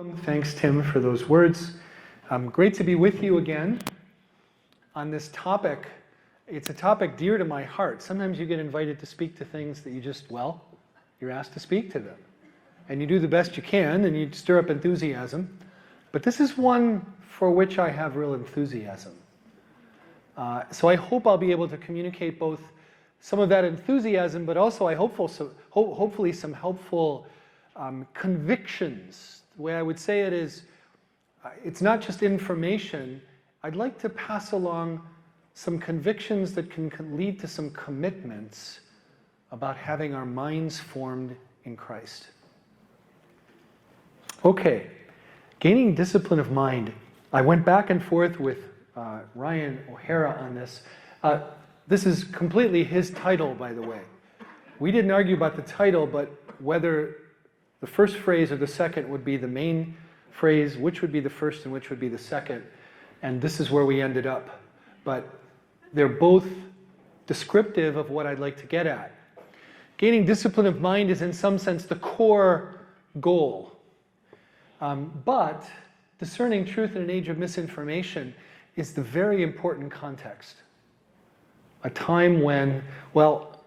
Thanks, Tim, for those words. Great to be with you again on this topic. It's a topic dear to my heart. Sometimes you get invited to speak to things that you're asked to speak to them. And you do the best you can, and you stir up enthusiasm. But this is one for which I have real enthusiasm. So I hope I'll be able to communicate both some of that enthusiasm, but also hopefully some helpful convictions. The way I would say it is, it's not just information. I'd like to pass along some convictions that can lead to some commitments about having our minds formed in Christ. Okay, gaining discipline of mind. I went back and forth with Ryan O'Hara on this. This is completely his title, by the way. We didn't argue about the title, but whether the first phrase or the second would be the main phrase, which would be the first and which would be the second. And this is where we ended up. But they're both descriptive of what I'd like to get at. Gaining discipline of mind is in some sense the core goal. But discerning truth in an age of misinformation is the very important context. A time when, well,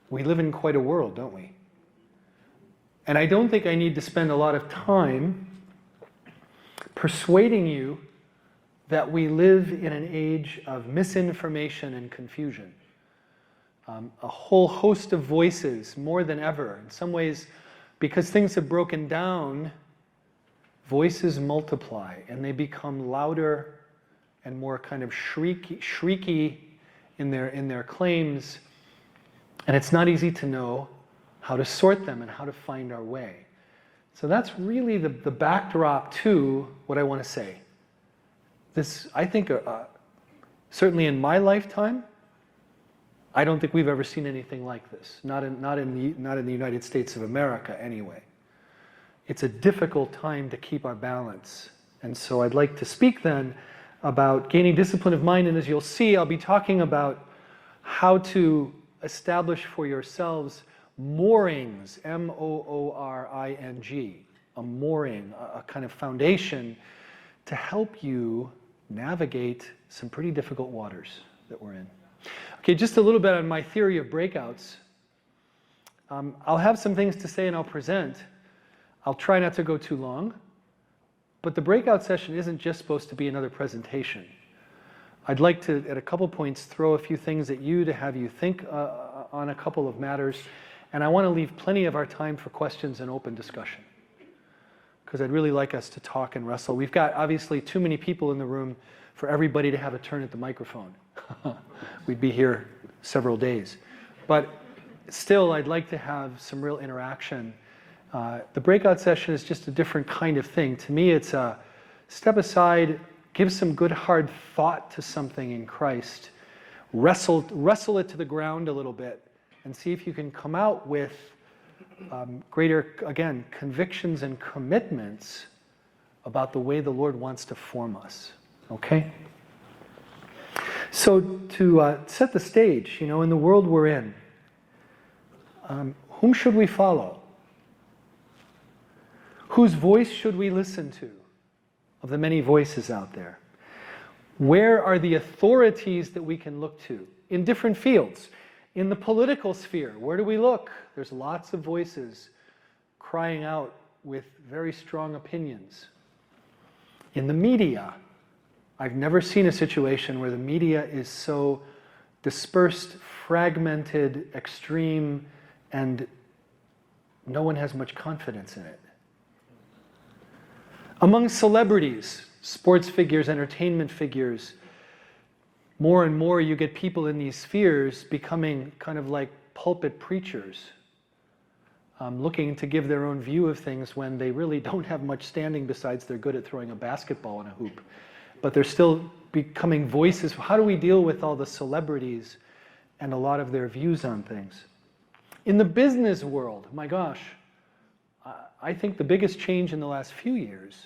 we live in quite a world, don't we? And I don't think I need to spend a lot of time persuading you that we live in an age of misinformation and confusion. A whole host of voices, more than ever. In some ways, because things have broken down, voices multiply and they become louder and more kind of shrieky in their claims. And it's not easy to know how to sort them and how to find our way. So that's really the backdrop to what I want to say. This, I think, certainly in my lifetime, I don't think we've ever seen anything like this. Not in the United States of America, anyway. It's a difficult time to keep our balance. And so I'd like to speak then about gaining discipline of mind. And as you'll see, I'll be talking about how to establish for yourselves moorings, M-O-O-R-I-N-G, a mooring, a kind of foundation to help you navigate some pretty difficult waters that we're in. Okay, just a little bit on my theory of breakouts. I'll have some things to say and I'll present. I'll try not to go too long, but the breakout session isn't just supposed to be another presentation. I'd like to, at a couple points, throw a few things at you to have you think on a couple of matters. And I want to leave plenty of our time for questions and open discussion, because I'd really like us to talk and wrestle. We've got obviously too many people in the room for everybody to have a turn at the microphone. We'd be here several days. But still, I'd like to have some real interaction. The breakout session is just a different kind of thing. To me, it's a step aside, give some good hard thought to something in Christ, wrestle it to the ground a little bit, and see if you can come out with greater, again, convictions and commitments about the way the Lord wants to form us. Okay? So to set the stage, in the world we're in, whom should we follow? Whose voice should we listen to of the many voices out there? Where are the authorities that we can look to in different fields? In the political sphere, where do we look? There's lots of voices crying out with very strong opinions. In the media, I've never seen a situation where the media is so dispersed, fragmented, extreme, and no one has much confidence in it. Among celebrities, sports figures, entertainment figures, more and more you get people in these spheres becoming kind of like pulpit preachers, looking to give their own view of things when they really don't have much standing besides they're good at throwing a basketball in a hoop. But they're still becoming voices. How do we deal with all the celebrities and a lot of their views on things? In the business world, my gosh, I think the biggest change in the last few years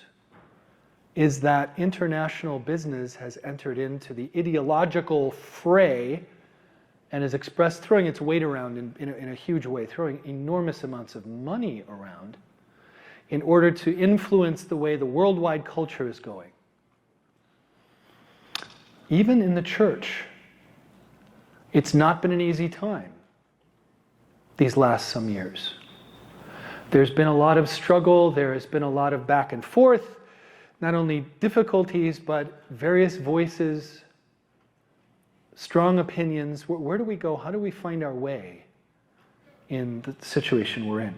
is that international business has entered into the ideological fray and is throwing its weight around in a huge way, throwing enormous amounts of money around in order to influence the way the worldwide culture is going. Even in the church, it's not been an easy time these last some years. There's been a lot of struggle, there has been a lot of back and forth, not only difficulties, but various voices, strong opinions. Where do we go? How do we find our way in the situation we're in?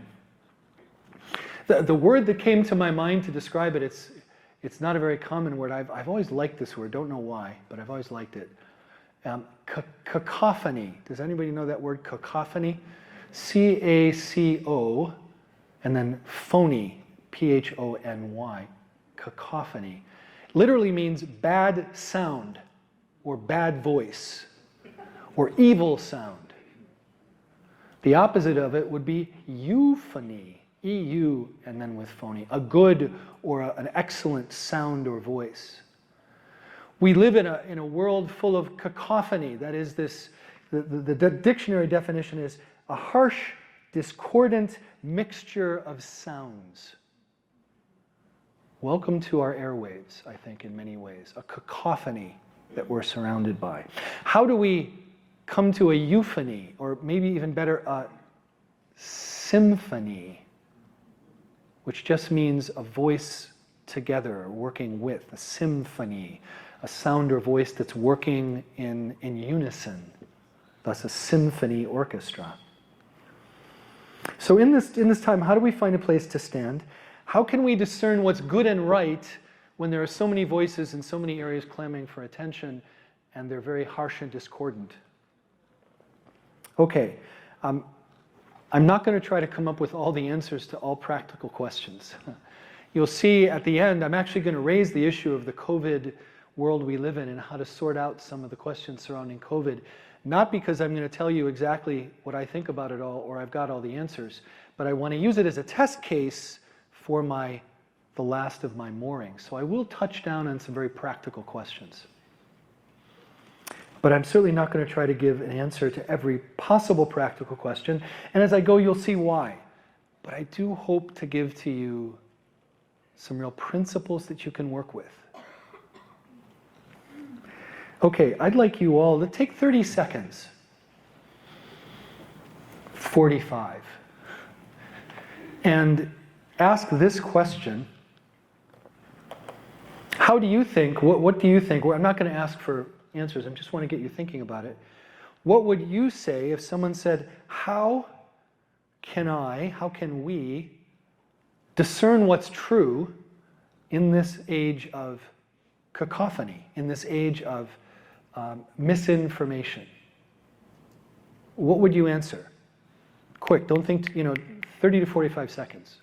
The word that came to my mind to describe it, it's not a very common word. I've always liked this word, don't know why, but I've always liked it. Cacophony. Does anybody know that word, cacophony? C-A-C-O, and then phony, P-H-O-N-Y, cacophony. Literally means bad sound, or bad voice, or evil sound. The opposite of it would be euphony, E-U, and then with phony, a good or an excellent sound or voice. We live in a world full of cacophony. That is the dictionary definition is a harsh, discordant mixture of sounds. Welcome to our airwaves, I think, in many ways. A cacophony that we're surrounded by. How do we come to a euphony, or maybe even better, a symphony, which just means a voice together, working with, a symphony, a sound or voice that's working in unison, thus a symphony orchestra. So in this time, how do we find a place to stand? How can we discern what's good and right when there are so many voices in so many areas clamoring for attention, and they're very harsh and discordant? Okay, I'm not going to try to come up with all the answers to all practical questions. You'll see at the end, I'm actually going to raise the issue of the COVID world we live in and how to sort out some of the questions surrounding COVID. Not because I'm going to tell you exactly what I think about it all or I've got all the answers, but I want to use it as a test case for the last of my moorings. So I will touch down on some very practical questions. But I'm certainly not going to try to give an answer to every possible practical question. And as I go, you'll see why. But I do hope to give to you some real principles that you can work with. Okay, I'd like you all to take 30 seconds, 45, and ask this question. How do you think, what do you think? Well, I'm not going to ask for answers, I just want to get you thinking about it. What would you say if someone said, how can we discern what's true in this age of cacophony, in this age of misinformation? What would you answer? Quick, don't think, 30 to 45 seconds.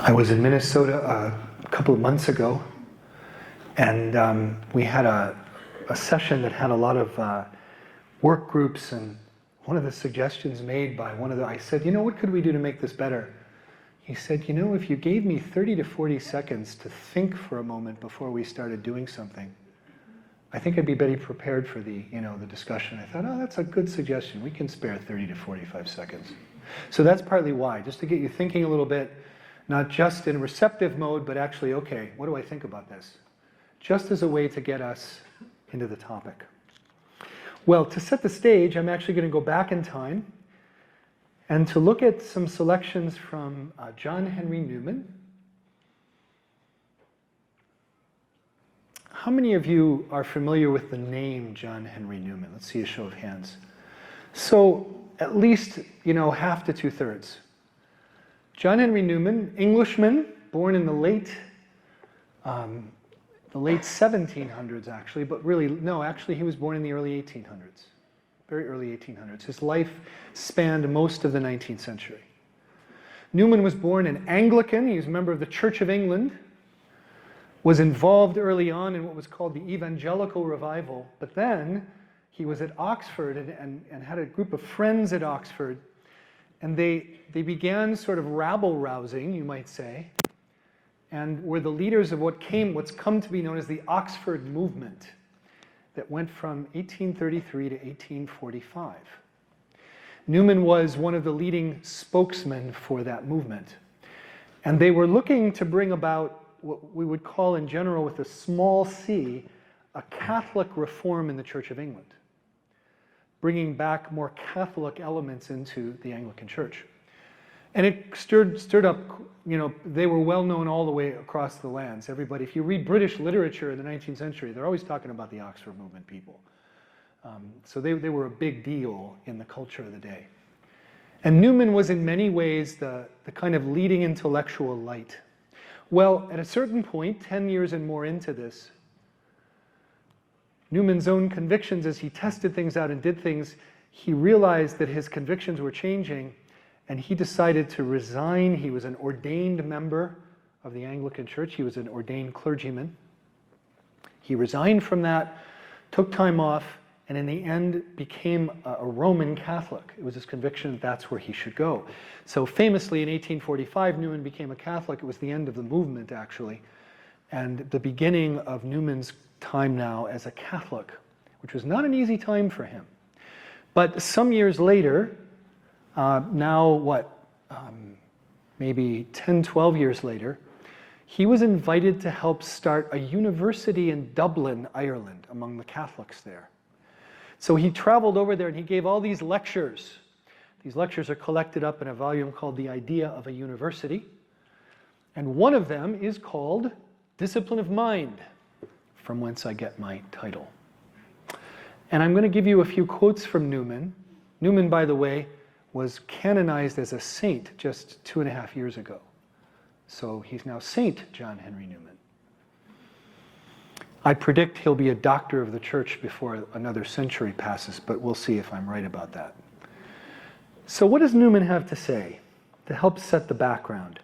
I was in Minnesota a couple of months ago, and we had a session that had a lot of work groups, and one of the suggestions made by I said, what could we do to make this better? He said, if you gave me 30 to 40 seconds to think for a moment before we started doing something, I think I'd be better prepared for the discussion. I thought, that's a good suggestion. We can spare 30 to 45 seconds. So that's partly why, just to get you thinking a little bit, not just in receptive mode, but actually, okay, what do I think about this? Just as a way to get us into the topic. Well, to set the stage, I'm actually going to go back in time and to look at some selections from John Henry Newman. How many of you are familiar with the name John Henry Newman? Let's see a show of hands. So at least, half to 2/3. John Henry Newman, Englishman, born in the late 1700s actually, but really, no, actually he was born in the early 1800s, very early 1800s. His life spanned most of the 19th century. Newman was born an Anglican. He was a member of the Church of England, was involved early on in what was called the Evangelical Revival, but then he was at Oxford and had a group of friends at Oxford, and they began sort of rabble-rousing, you might say, and were the leaders of what's come to be known as the Oxford movement that went from 1833 to 1845. Newman was one of the leading spokesmen for that movement. And they were looking to bring about what we would call in general with a small c, a Catholic reform in the Church of England, bringing back more Catholic elements into the Anglican Church. And it stirred up, they were well known all the way across the lands. Everybody, if you read British literature in the 19th century, they're always talking about the Oxford movement people. So they were a big deal in the culture of the day. And Newman was in many ways the kind of leading intellectual light. Well, at a certain point, 10 years and more into this, Newman's own convictions, as he tested things out and did things, he realized that his convictions were changing, and he decided to resign. He was an ordained member of the Anglican Church. He was an ordained clergyman. He resigned from that, took time off, and in the end became a Roman Catholic. It was his conviction that that's where he should go. So famously in 1845, Newman became a Catholic. It was the end of the movement, actually, and the beginning of Newman's time now as a Catholic, which was not an easy time for him. But some years later, maybe 10, 12 years later, he was invited to help start a university in Dublin, Ireland, among the Catholics there. So he traveled over there and he gave all these lectures. These lectures are collected up in a volume called The Idea of a University. And one of them is called Discipline of Mind, from whence I get my title. And I'm going to give you a few quotes from Newman. Newman, by the way, was canonized as a saint just 2.5 years ago. So he's now Saint John Henry Newman. I predict he'll be a doctor of the church before another century passes, but we'll see if I'm right about that. So what does Newman have to say to help set the background?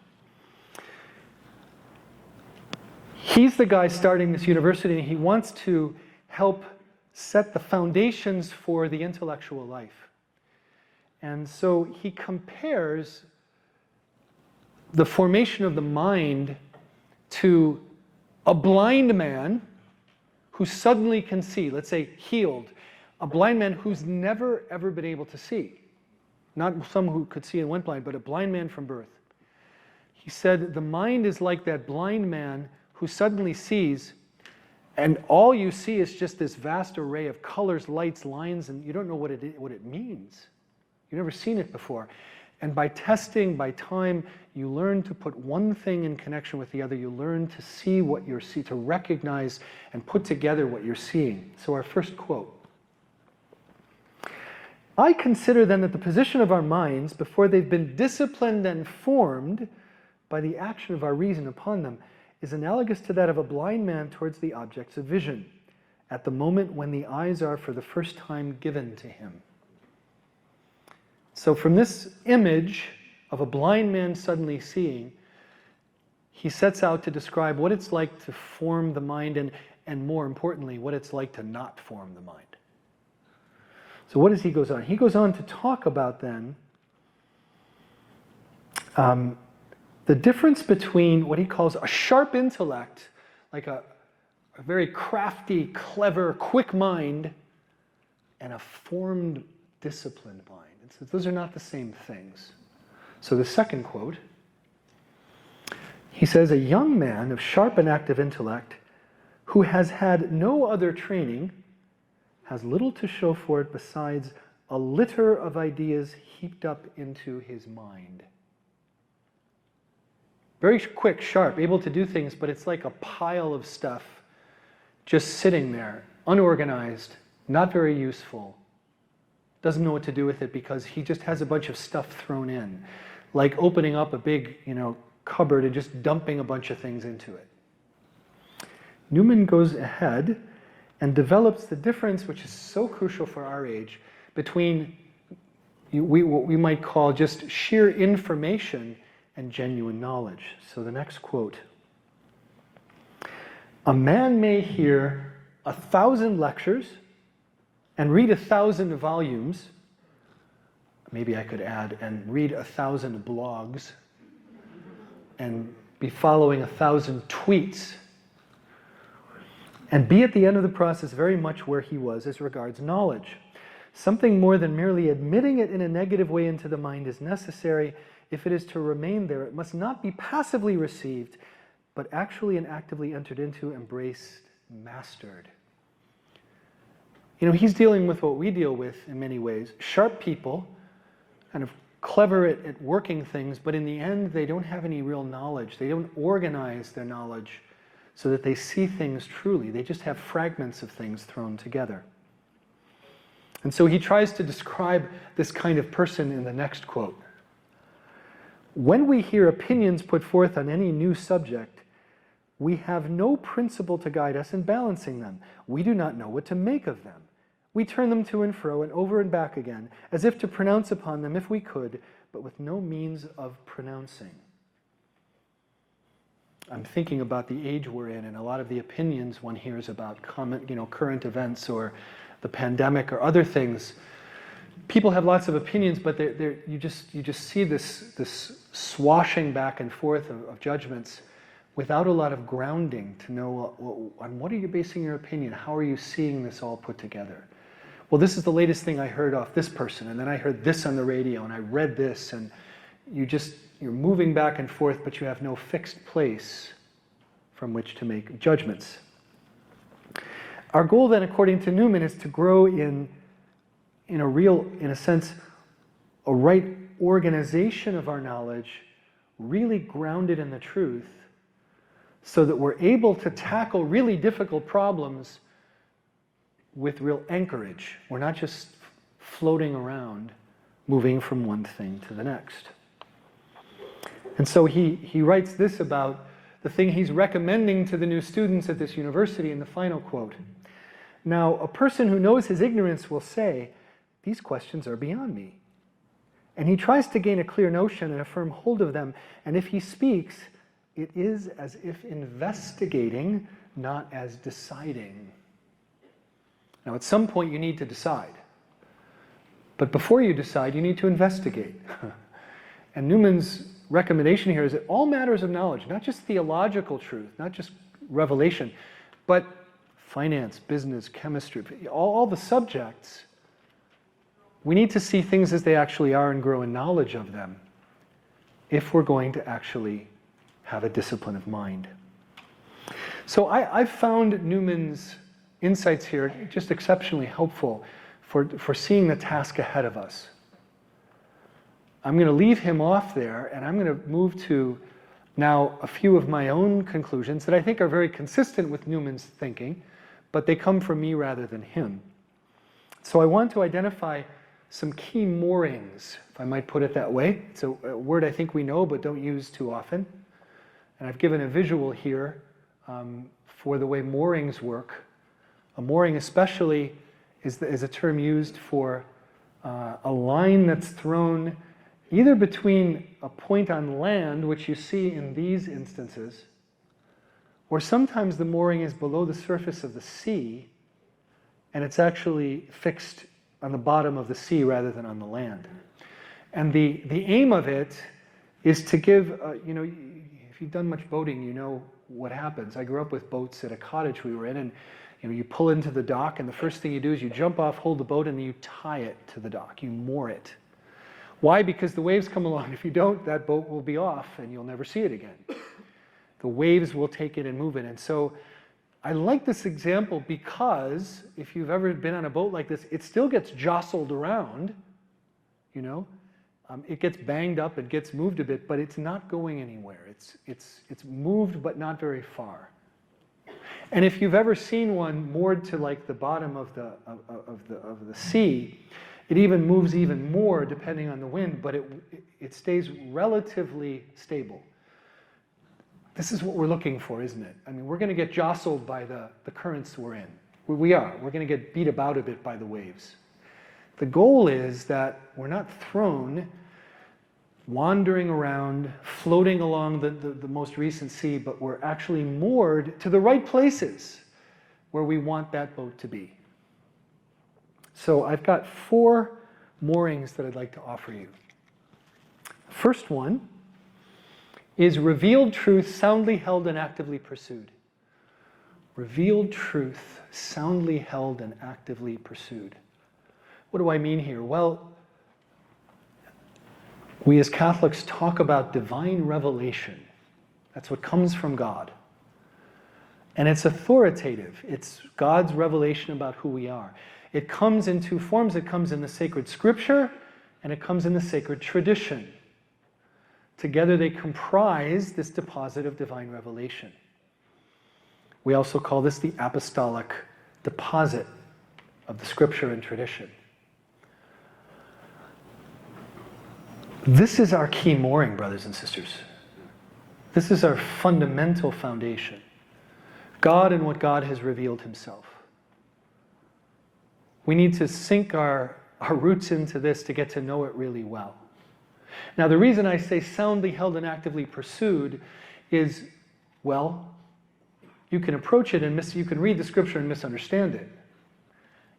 He's the guy starting this university, and he wants to help set the foundations for the intellectual life. And so he compares the formation of the mind to a blind man who suddenly can see, let's say healed, a blind man who's never ever been able to see. Not someone who could see and went blind, but a blind man from birth. He said the mind is like that blind man who suddenly sees, and all you see is just this vast array of colors, lights, lines, and you don't know what it means. You've never seen it before. And by testing, by time, you learn to put one thing in connection with the other. You learn to see what you're seeing, to recognize and put together what you're seeing. So our first quote. I consider then that the position of our minds, before they've been disciplined and formed by the action of our reason upon them, is analogous to that of a blind man towards the objects of vision, at the moment when the eyes are for the first time given to him. So from this image of a blind man suddenly seeing, he sets out to describe what it's like to form the mind and more importantly, what it's like to not form the mind. So what does he goes on? He goes on to talk about then the difference between what he calls a sharp intellect, like a very crafty, clever, quick mind, and a formed, disciplined mind. And so those are not the same things. So the second quote, he says, a young man of sharp and active intellect who has had no other training has little to show for it besides a litter of ideas heaped up into his mind. Very quick, sharp, able to do things, but it's like a pile of stuff just sitting there, unorganized, not very useful. Doesn't know what to do with it because he just has a bunch of stuff thrown in. Like opening up a big, cupboard and just dumping a bunch of things into it. Newman goes ahead and develops the difference, which is so crucial for our age, between what we might call just sheer information and genuine knowledge. So the next quote. A man may hear 1,000 lectures and read 1,000 volumes. Maybe I could add, and read 1,000 blogs and be following 1,000 tweets and be at the end of the process very much where he was as regards knowledge. Something more than merely admitting it in a negative way into the mind is necessary. If it is to remain there, it must not be passively received, but actually and actively entered into, embraced, mastered. You know, he's dealing with what we deal with in many ways. Sharp people, kind of clever at working things, but in the end they don't have any real knowledge. They don't organize their knowledge so that they see things truly. They just have fragments of things thrown together. And so he tries to describe this kind of person in the next quote. When we hear opinions put forth on any new subject, we have no principle to guide us in balancing them. We do not know what to make of them. We turn them to and fro and over and back again, as if to pronounce upon them if we could, but with no means of pronouncing. I'm thinking about the age we're in, and a lot of the opinions one hears about current events or the pandemic or other things. People have lots of opinions, but you just see this swashing back and forth of judgments without a lot of grounding to know on what are you basing your opinion? How are you seeing this all put together? Well, this is the latest thing I heard off this person, and then I heard this on the radio, and I read this, and you're moving back and forth, but you have no fixed place from which to make judgments. Our goal then, according to Newman, is to grow in a sense, a right organization of our knowledge, really grounded in the truth, so that we're able to tackle really difficult problems with real anchorage. We're not just floating around, moving from one thing to the next. And so he writes this about the thing he's recommending to the new students at this university in the final quote. Now, a person who knows his ignorance will say, these questions are beyond me. And he tries to gain a clear notion and a firm hold of them. And if he speaks, it is as if investigating, not as deciding. Now, at some point you need to decide. But before you decide, you need to investigate. And Newman's recommendation here is that all matters of knowledge, not just theological truth, not just revelation, but finance, business, chemistry, all the subjects, we need to see things as they actually are and grow in knowledge of them if we're going to actually have a discipline of mind. So I've found Newman's insights here just exceptionally helpful for seeing the task ahead of us. I'm going to leave him off there, and I'm going to move to now a few of my own conclusions that I think are very consistent with Newman's thinking, but they come from me rather than him. So I want to identify some key moorings, if I might put it that way. It's a word I think we know but don't use too often. And I've given a visual here for the way moorings work. A mooring especially is a term used for a line that's thrown either between a point on land, which you see in these instances, or sometimes the mooring is below the surface of the sea, and it's actually fixed on the bottom of the sea rather than on the land. And the aim of it is to give, if you've done much boating, you know what happens. I grew up with boats at a cottage we were in, and you pull into the dock, and the first thing you do is you jump off, hold the boat, and then you tie it to the dock. You moor it. Why? Because the waves come along. If you don't, that boat will be off, and you'll never see it again. The waves will take it and move it. And so I like this example because if you've ever been on a boat like this, it still gets jostled around, it gets banged up, it gets moved a bit, but it's not going anywhere. It's moved, but not very far. And if you've ever seen one moored to like the bottom of the sea, it even moves even more depending on the wind, but it stays relatively stable. This is what we're looking for, isn't it? I mean, we're going to get jostled by the currents we're in. We are. We're going to get beat about a bit by the waves. The goal is that we're not thrown wandering around, floating along the most recent sea, but we're actually moored to the right places where we want that boat to be. So I've got 4 moorings that I'd like to offer you. First one is revealed truth soundly held and actively pursued. Revealed truth soundly held and actively pursued. What do I mean here? Well, we as Catholics talk about divine revelation. That's what comes from God. And it's authoritative. It's God's revelation about who we are. It comes in 2 forms. It comes in the sacred scripture, and it comes in the sacred tradition. Together they comprise this deposit of divine revelation. We also call this the apostolic deposit of the scripture and tradition. This is our key mooring, brothers and sisters. This is our fundamental foundation. God and what God has revealed himself. We need to sink our roots into this to get to know it really well. Now, the reason I say soundly held and actively pursued is, well, you can approach it and you can read the scripture and misunderstand it.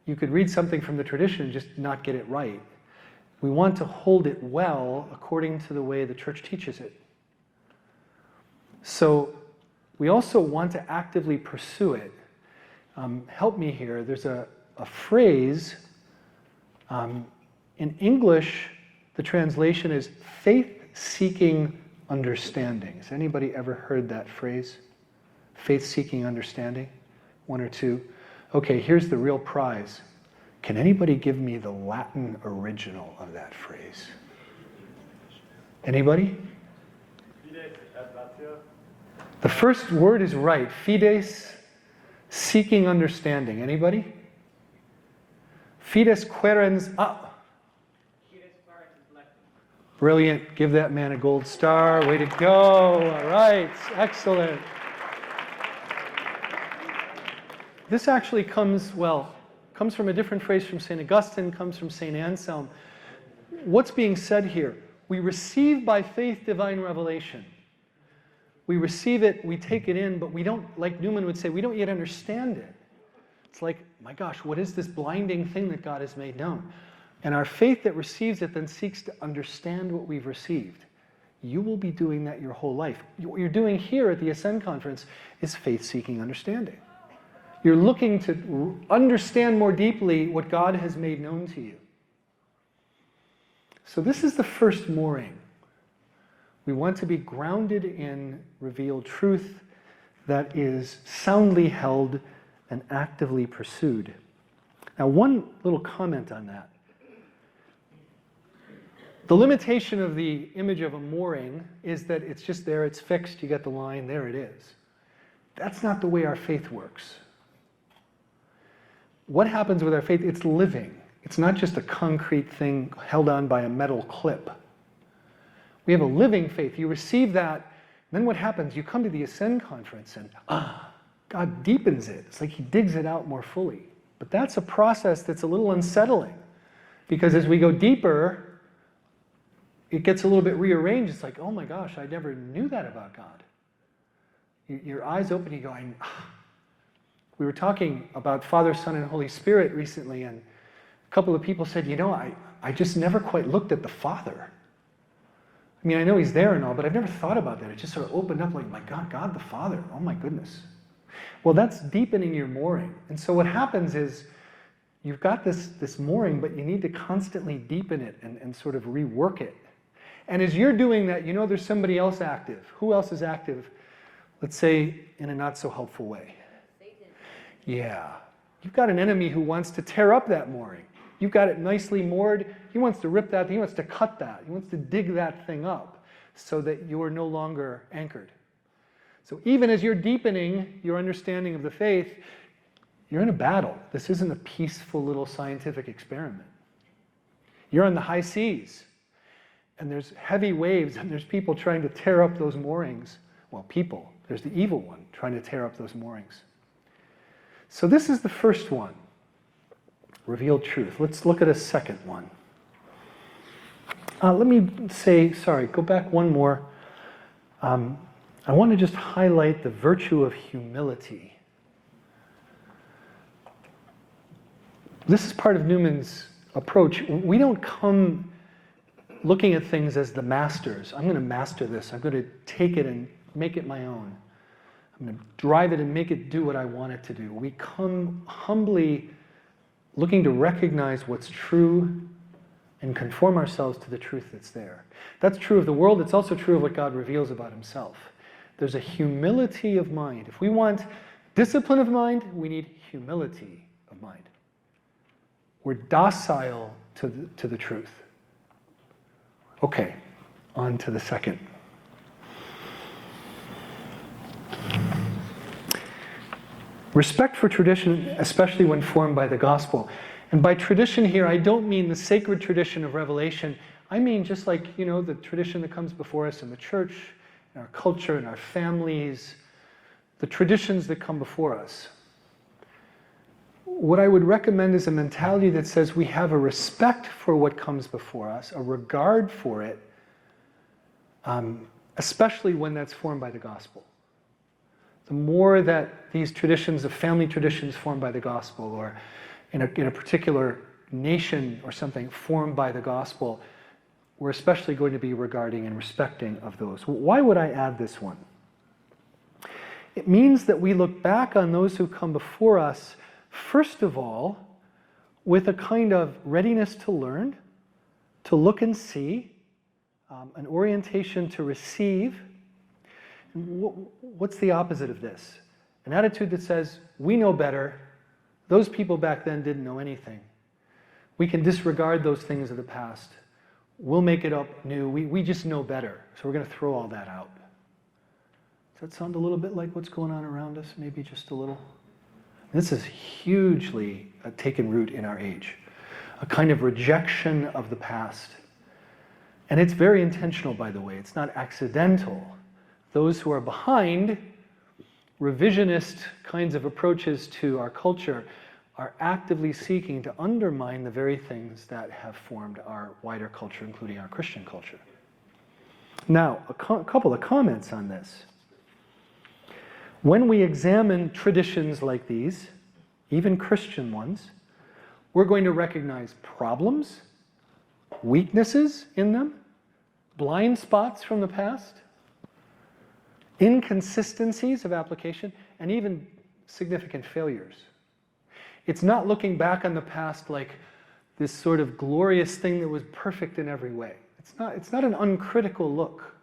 You could read something from the tradition and just not get it right. We want to hold it well according to the way the church teaches it. So we also want to actively pursue it. Help me here. There's a phrase. In English, the translation is faith-seeking understanding. Has anybody ever heard that phrase? Faith-seeking understanding? 1 or 2? Okay, here's the real prize. Can anybody give me the Latin original of that phrase? Anybody? The first word is right. Fides, seeking understanding. Anybody? Fides querens. Brilliant. Give that man a gold star. Way to go. All right. Excellent. This actually comes from a different phrase from St. Augustine, comes from St. Anselm. What's being said here? We receive by faith divine revelation. We receive it, we take it in, but we don't, like Newman would say, we don't yet understand it. It's like, my gosh, what is this blinding thing that God has made known? And our faith that receives it then seeks to understand what we've received. You will be doing that your whole life. What you're doing here at the Ascend Conference is faith-seeking understanding. You're looking to understand more deeply what God has made known to you. So this is the first mooring. We want to be grounded in revealed truth that is soundly held and actively pursued. Now, one little comment on that. The limitation of the image of a mooring is that it's just there, it's fixed, you get the line, there it is. That's not the way our faith works. What happens with our faith? It's living. It's not just a concrete thing held on by a metal clip. We have a living faith. You receive that, then what happens? You come to the Ascend Conference and God deepens it. It's like he digs it out more fully. But that's a process that's a little unsettling, because as we go deeper, it gets a little bit rearranged. It's like, oh my gosh, I never knew that about God. Your eyes open, you go, we were talking about Father, Son, and Holy Spirit recently, and a couple of people said, I just never quite looked at the Father. I mean, I know he's there and all, but I've never thought about that. It just sort of opened up like, my God, God the Father, oh my goodness. Well, that's deepening your mooring. And so what happens is, you've got this mooring, but you need to constantly deepen it and sort of rework it. And as you're doing that, there's somebody else active. Who else is active? Let's say in a not so helpful way. Satan. Yeah. You've got an enemy who wants to tear up that mooring. You've got it nicely moored. He wants to rip that, he wants to cut that. He wants to dig that thing up so that you're no longer anchored. So even as you're deepening your understanding of the faith, you're in a battle. This isn't a peaceful little scientific experiment. You're on the high seas, and there's heavy waves, and there's people trying to tear up those moorings. Well, people. There's the evil one trying to tear up those moorings. So this is the first one, revealed truth. Let's look at a second one. Let me say, sorry, go back one more. I want to just highlight the virtue of humility. This is part of Newman's approach. We don't come looking at things as the masters. I'm going to master this. I'm going to take it and make it my own. I'm going to drive it and make it do what I want it to do. We come humbly looking to recognize what's true and conform ourselves to the truth that's there. That's true of the world. It's also true of what God reveals about himself. There's a humility of mind. If we want discipline of mind, we need humility of mind. We're docile to the truth. Okay, on to the second. Respect for tradition, especially when formed by the gospel. And by tradition here, I don't mean the sacred tradition of revelation. I mean just like, the tradition that comes before us in the church, in our culture, in our families, the traditions that come before us. What I would recommend is a mentality that says we have a respect for what comes before us, a regard for it, especially when that's formed by the gospel. The more that these traditions, the family traditions formed by the gospel, or in a particular nation or something formed by the gospel, we're especially going to be regarding and respecting of those. Why would I add this one? It means that we look back on those who come before us, first of all, with a kind of readiness to learn, to look and see, an orientation to receive. What's the opposite of this? An attitude that says, we know better. Those people back then didn't know anything. We can disregard those things of the past. We'll make it up new. We just know better. So we're going to throw all that out. Does that sound a little bit like what's going on around us? Maybe just a little? This is hugely taken root in our age. A kind of rejection of the past. And it's very intentional, by the way. It's not accidental. Those who are behind revisionist kinds of approaches to our culture are actively seeking to undermine the very things that have formed our wider culture, including our Christian culture. Now, a couple of comments on this. When we examine traditions like these, even Christian ones, we're going to recognize problems, weaknesses in them, blind spots from the past, inconsistencies of application, and even significant failures. It's not looking back on the past like this sort of glorious thing that was perfect in every way. It's not an uncritical look.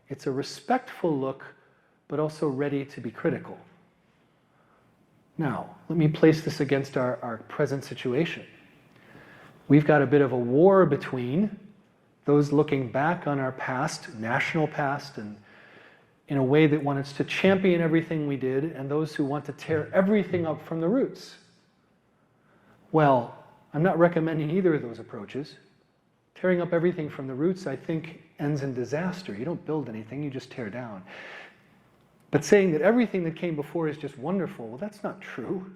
It's a respectful look, but also ready to be critical. Now, let me place this against our present situation. We've got a bit of a war between those looking back on our past, national past, and in a way that wants to champion everything we did, and those who want to tear everything up from the roots. Well, I'm not recommending either of those approaches. Tearing up everything from the roots, I think, ends in disaster. You don't build anything, you just tear down. But saying that everything that came before is just wonderful, well, that's not true.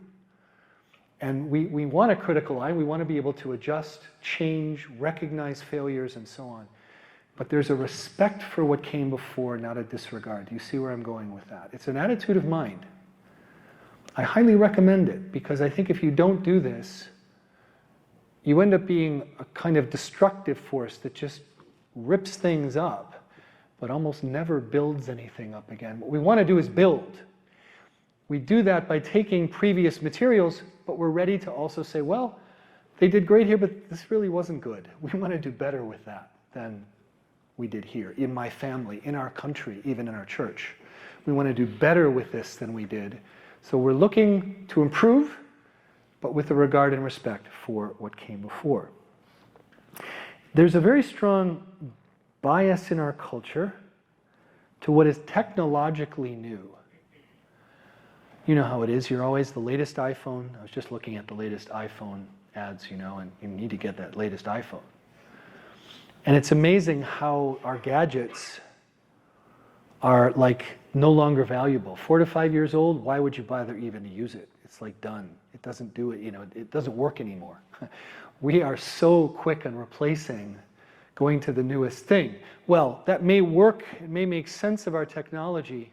And we want a critical eye. We want to be able to adjust, change, recognize failures, and so on. But there's a respect for what came before, not a disregard. Do you see where I'm going with that? It's an attitude of mind. I highly recommend it, because I think if you don't do this, you end up being a kind of destructive force that just rips things up, but almost never builds anything up again. What we want to do is build. We do that by taking previous materials, but we're ready to also say, well, they did great here, but this really wasn't good. We want to do better with that than we did here, in my family, in our country, even in our church. We want to do better with this than we did. So we're looking to improve, but with a regard and respect for what came before. There's a very strong bias in our culture to what is technologically new. You know how it is. You're always the latest iPhone. I was just looking at the latest iPhone ads, and you need to get that latest iPhone. And it's amazing how our gadgets are like no longer valuable. 4 to 5 years old, why would you bother even to use it? It's like done. It doesn't do it, it doesn't work anymore. We are so quick on replacing going to the newest thing. Well, that may work, it may make sense of our technology,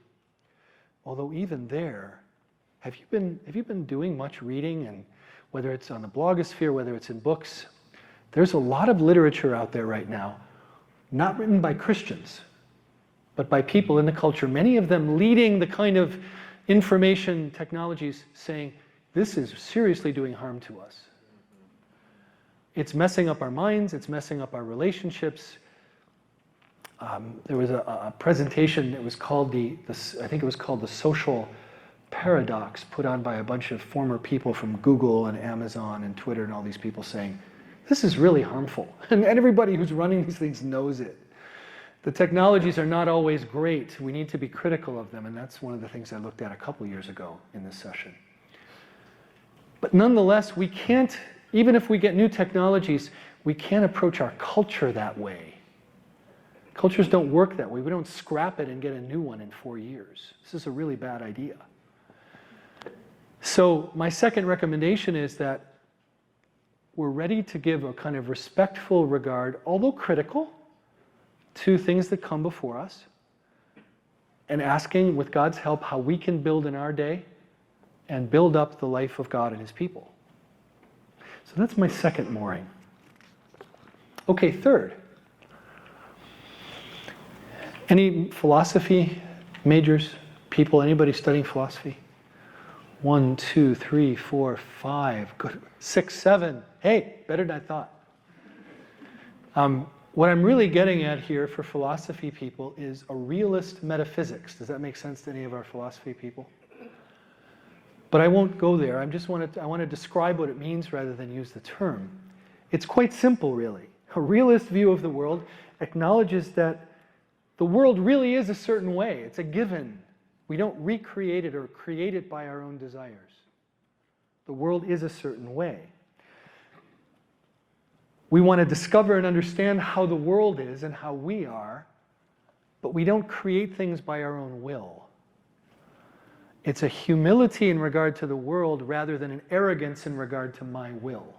although even there, have you been doing much reading, and whether it's on the blogosphere, whether it's in books? There's a lot of literature out there right now, not written by Christians, but by people in the culture, many of them leading the kind of information technologies, saying, this is seriously doing harm to us. It's messing up our minds, it's messing up our relationships. There was a presentation, it was called I think it was called the Social Paradox, put on by a bunch of former people from Google and Amazon and Twitter and all these people, saying, this is really harmful. And everybody who's running these things knows it. The technologies are not always great. We need to be critical of them, and that's one of the things I looked at a couple years ago in this session. But nonetheless, we can't, even if we get new technologies, we can't approach our culture that way. Cultures don't work that way. We don't scrap it and get a new one in 4 years. This is a really bad idea. So my second recommendation is that we're ready to give a kind of respectful regard, although critical, to things that come before us, and asking, with God's help, how we can build in our day and build up the life of God and His people. So that's my second mooring. Okay, third. Any philosophy majors, people, anybody studying philosophy? 1, 2, 3, 4, 5, good. 6, 7. Hey, better than I thought. What I'm really getting at here for philosophy people is a realist metaphysics. Does that make sense to any of our philosophy people? But I won't go there. I want to describe what it means rather than use the term. It's quite simple, really. A realist view of the world acknowledges that the world really is a certain way. It's a given. We don't recreate it or create it by our own desires. The world is a certain way. We want to discover and understand how the world is and how we are, but we don't create things by our own will. It's a humility in regard to the world rather than an arrogance in regard to my will.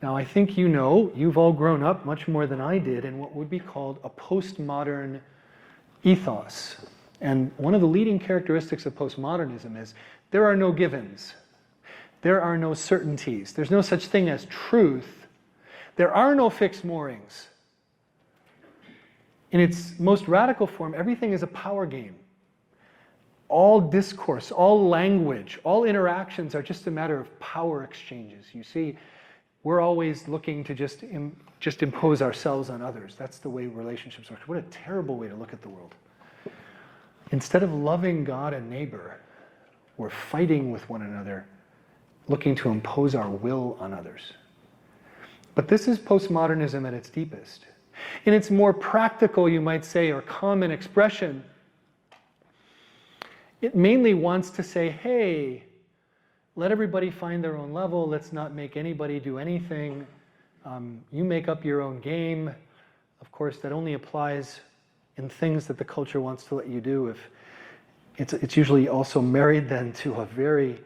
Now, I think you know, you've all grown up much more than I did in what would be called a postmodern ethos. And one of the leading characteristics of postmodernism is there are no givens. There are no certainties. There's no such thing as truth. There are no fixed moorings. In its most radical form, everything is a power game. All discourse, all language, all interactions are just a matter of power exchanges. You see, we're always looking to just impose ourselves on others. That's the way relationships work. What a terrible way to look at the world. Instead of loving God and neighbor, we're fighting with one another, looking to impose our will on others. But this is postmodernism at its deepest. In its more practical, you might say, or common expression, it mainly wants to say, hey, let everybody find their own level. Let's not make anybody do anything. You make up your own game. Of course, that only applies in things that the culture wants to let you do. If it's usually also married then to a very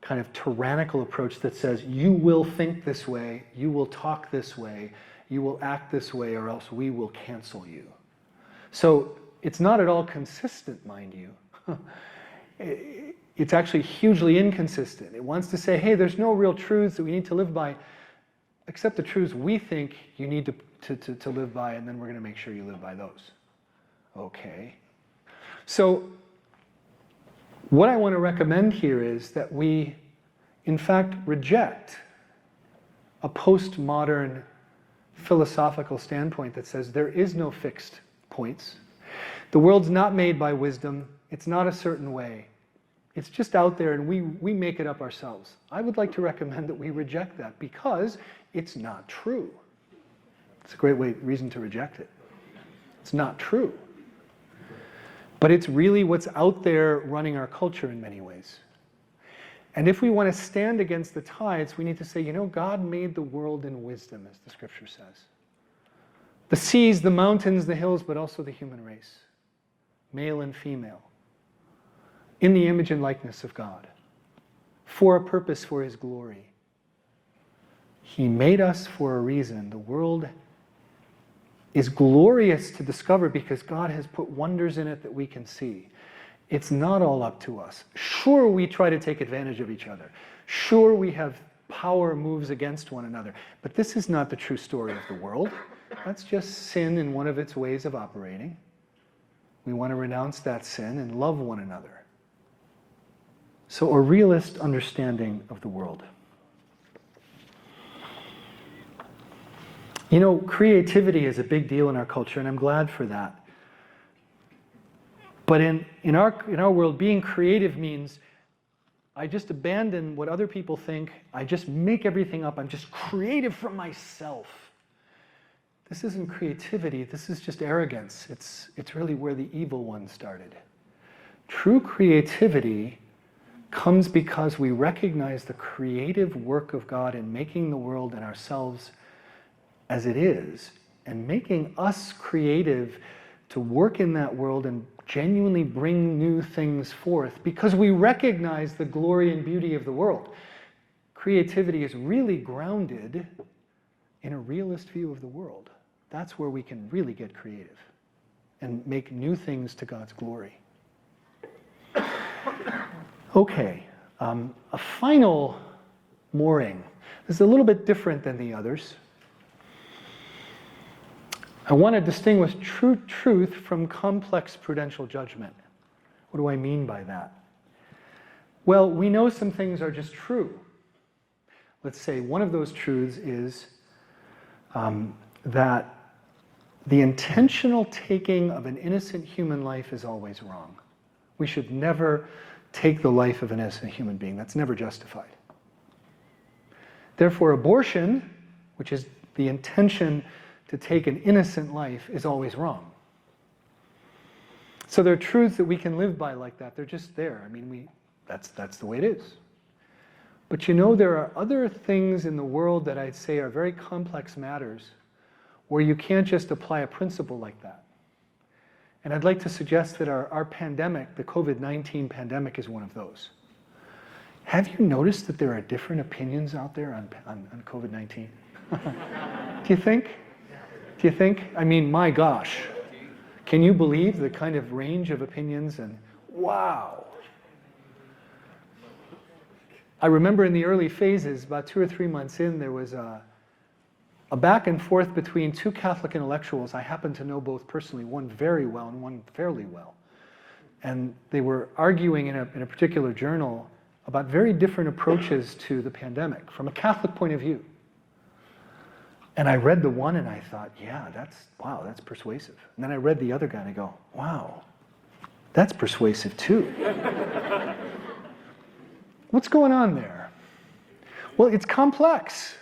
kind of tyrannical approach that says, you will think this way, you will talk this way, you will act this way, or else we will cancel you. So it's not at all consistent, mind you. It's actually hugely inconsistent. It wants to say, hey, there's no real truths that we need to live by, except the truths we think you need to live by, and then we're going to make sure you live by those. Okay. So what I want to recommend here is that we, in fact, reject a postmodern philosophical standpoint that says there is no fixed points. The world's not made by wisdom. It's not a certain way. It's just out there, and we make it up ourselves. I would like to recommend that we reject that because it's not true. It's a great reason to reject it. It's not true. But it's really what's out there running our culture in many ways. And if we want to stand against the tides, we need to say, you know, God made the world in wisdom, as the scripture says. The seas, the mountains, the hills, but also the human race, male and female, in the image and likeness of God, for a purpose, for His glory. He made us for a reason. The world is glorious to discover because God has put wonders in it that we can see. It's not all up to us. Sure, we try to take advantage of each other. Sure, we have power moves against one another. But this is not the true story of the world. That's just sin in one of its ways of operating. We want to renounce that sin and love one another. So a realist understanding of the world. You know, creativity is a big deal in our culture, and I'm glad for that. But in our world, being creative means I just abandon what other people think. I just make everything up. I'm just creative from myself. This isn't creativity. This is just arrogance. It's really where the evil one started. True creativity comes because we recognize the creative work of God in making the world and ourselves as it is, and making us creative to work in that world and genuinely bring new things forth because we recognize the glory and beauty of the world. Creativity is really grounded in a realist view of the world. That's where we can really get creative and make new things to God's glory. Okay, a final mooring. This is a little bit different than the others. I want to distinguish true truth from complex prudential judgment. What do I mean by that? Well, we know some things are just true. Let's say one of those truths is that the intentional taking of an innocent human life is always wrong. We should never take the life of an innocent human being. That's never justified. Therefore, abortion, which is the intention to take an innocent life, is always wrong. So there are truths that we can live by like that. They're just there. I mean, that's the way it is. But you know, there are other things in the world that I'd say are very complex matters where you can't just apply a principle like that. And I'd like to suggest that our pandemic, the COVID-19 pandemic, is one of those. Have you noticed that there are different opinions out there on COVID-19? Do you think? Do you think? I mean, my gosh. Can you believe the kind of range of opinions? And wow. I remember in the early phases, about 2 or 3 months in, there was a back and forth between two Catholic intellectuals. I happen to know both personally, one very well and one fairly well. And they were arguing in a particular journal about very different approaches to the pandemic from a Catholic point of view. And I read the one and I thought, yeah, wow, that's persuasive. And then I read the other guy and I go, wow, that's persuasive too. What's going on there? Well, it's complex.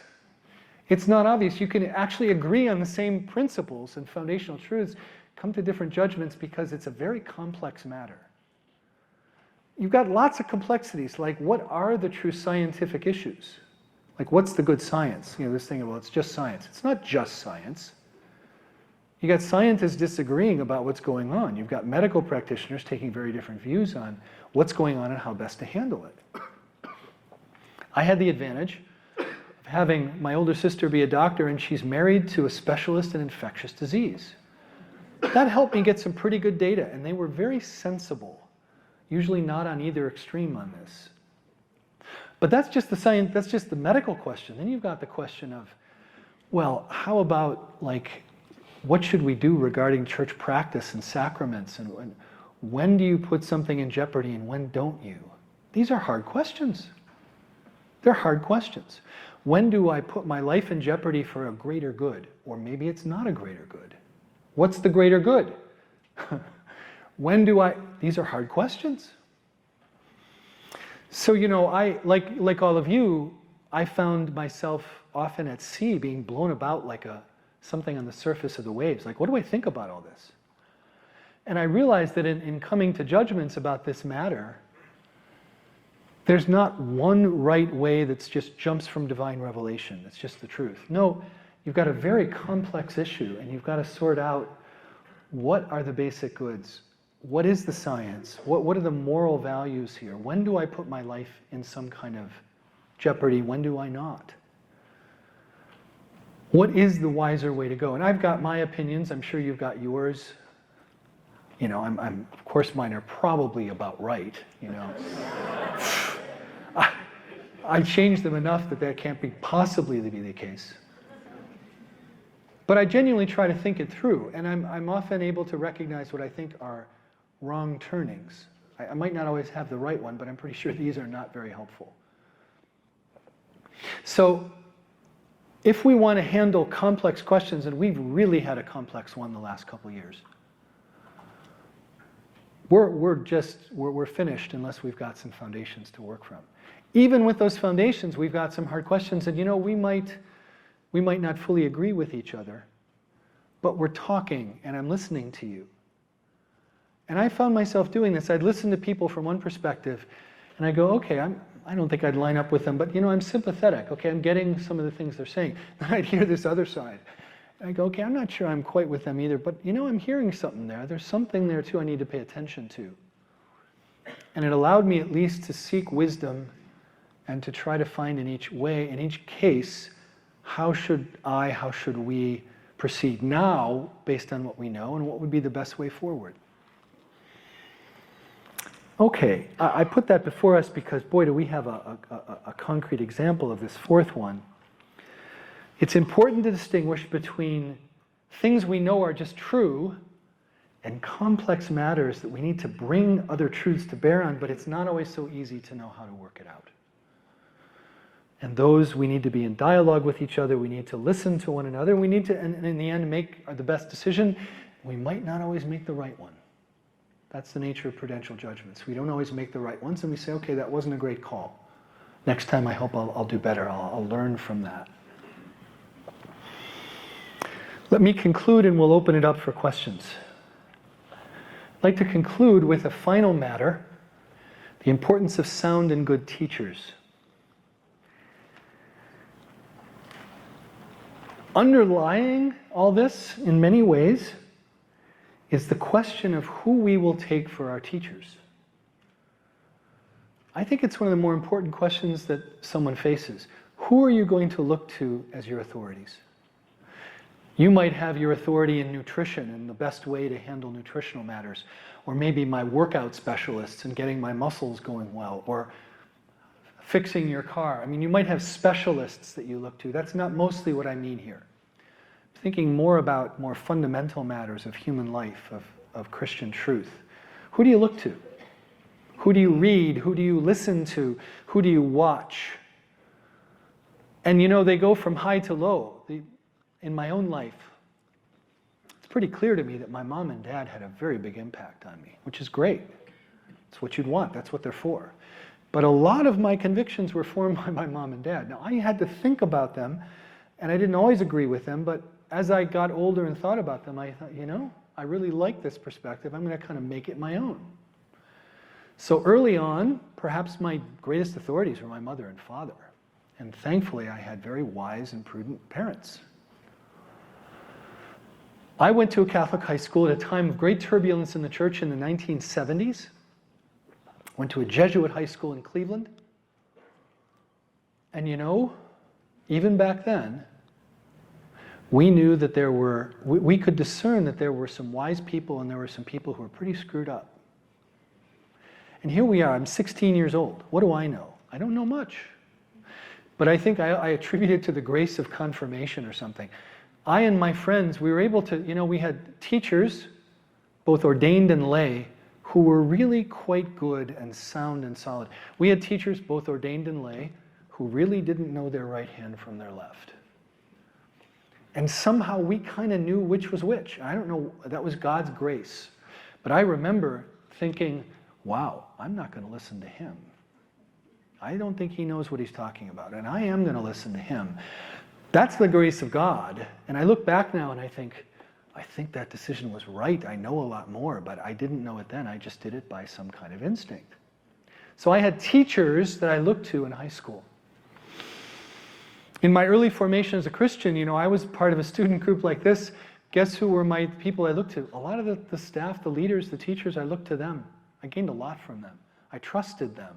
It's not obvious. You can actually agree on the same principles and foundational truths, come to different judgments because it's a very complex matter. You've got lots of complexities, like what are the true scientific issues? Like, what's the good science? You know, this thing, well, it's just science. It's not just science. You got scientists disagreeing about what's going on. You've got medical practitioners taking very different views on what's going on and how best to handle it. I had the advantage of having my older sister be a doctor, and she's married to a specialist in infectious disease. That helped me get some pretty good data, and they were very sensible, usually not on either extreme on this. But that's just the science, that's just the medical question. Then you've got the question of, well, how about, like, what should we do regarding church practice and sacraments? And when do you put something in jeopardy and when don't you? These are hard questions. They're hard questions. When do I put my life in jeopardy for a greater good? Or maybe it's not a greater good. What's the greater good? When do I? These are hard questions. So, you know, like all of you, I found myself often at sea being blown about like something on the surface of the waves. Like, what do I think about all this? And I realized that in coming to judgments about this matter, there's not one right way that's just jumps from divine revelation. It's just the truth. No, you've got a very complex issue, and you've got to sort out what are the basic goods. What is the science? What are the moral values here? When do I put my life in some kind of jeopardy? When do I not? What is the wiser way to go? And I've got my opinions. I'm sure you've got yours. You know, of course, mine are probably about right, you know. I changed them enough that can't be possibly be the case. But I genuinely try to think it through, and I'm often able to recognize what I think are wrong turnings. I might not always have the right one, but I'm pretty sure these are not very helpful. So, if we want to handle complex questions, and we've really had a complex one the last couple years, we're finished unless we've got some foundations to work from. Even with those foundations, we've got some hard questions, and you know, we might not fully agree with each other, but we're talking, and I'm listening to you. And I found myself doing this. I'd listen to people from one perspective, and I go, okay, I don't think I'd line up with them, but you know, I'm sympathetic. Okay, I'm getting some of the things they're saying. Then I'd hear this other side. And I go, okay, I'm not sure I'm quite with them either, but you know, I'm hearing something there. There's something there too I need to pay attention to. And it allowed me at least to seek wisdom and to try to find in each case, how should we proceed now based on what we know, and what would be the best way forward? Okay, I put that before us because, boy, do we have a concrete example of this fourth one. It's important to distinguish between things we know are just true and complex matters that we need to bring other truths to bear on, but it's not always so easy to know how to work it out. And those, we need to be in dialogue with each other, we need to listen to one another, we need to, and in the end, make the best decision. We might not always make the right one. That's the nature of prudential judgments. We don't always make the right ones, and we say, okay, that wasn't a great call. Next time I hope I'll do better, I'll learn from that. Let me conclude, and we'll open it up for questions. I'd like to conclude with a final matter, the importance of sound and good teachers. Underlying all this, in many ways, is the question of who we will take for our teachers. I think it's one of the more important questions that someone faces. Who are you going to look to as your authorities? You might have your authority in nutrition and the best way to handle nutritional matters, or maybe my workout specialists and getting my muscles going well, or fixing your car. I mean, you might have specialists that you look to. That's not mostly what I mean here. I'm thinking more about more fundamental matters of human life, of Christian truth. Who do you look to? Who do you read? Who do you listen to? Who do you watch? And you know, they go from high to low. In my own life, it's pretty clear to me that my mom and dad had a very big impact on me, which is great. It's what you'd want. That's what they're for. But a lot of my convictions were formed by my mom and dad. Now, I had to think about them, and I didn't always agree with them, but as I got older and thought about them, I thought, you know, I really like this perspective. I'm going to kind of make it my own. So early on, perhaps my greatest authorities were my mother and father. And thankfully, I had very wise and prudent parents. I went to a Catholic high school at a time of great turbulence in the church in the 1970s. Went to a Jesuit high school in Cleveland. And you know, even back then, we knew that we could discern that there were some wise people and there were some people who were pretty screwed up. And here we are, I'm 16 years old. What do I know? I don't know much. But I think I attribute it to the grace of confirmation or something. I and my friends, we were able to, you know, we had teachers, both ordained and lay, who were really quite good and sound and solid. We had teachers, both ordained and lay, who really didn't know their right hand from their left. And somehow we kind of knew which was which. I don't know, that was God's grace. But I remember thinking, wow, I'm not going to listen to him. I don't think he knows what he's talking about, and I am going to listen to him. That's the grace of God. And I look back now and I think that decision was right. I know a lot more, but I didn't know it then. I just did it by some kind of instinct. So I had teachers that I looked to in high school. In my early formation as a Christian, you know, I was part of a student group like this. Guess who were my people I looked to? A lot of the staff, the leaders, the teachers, I looked to them. I gained a lot from them. I trusted them.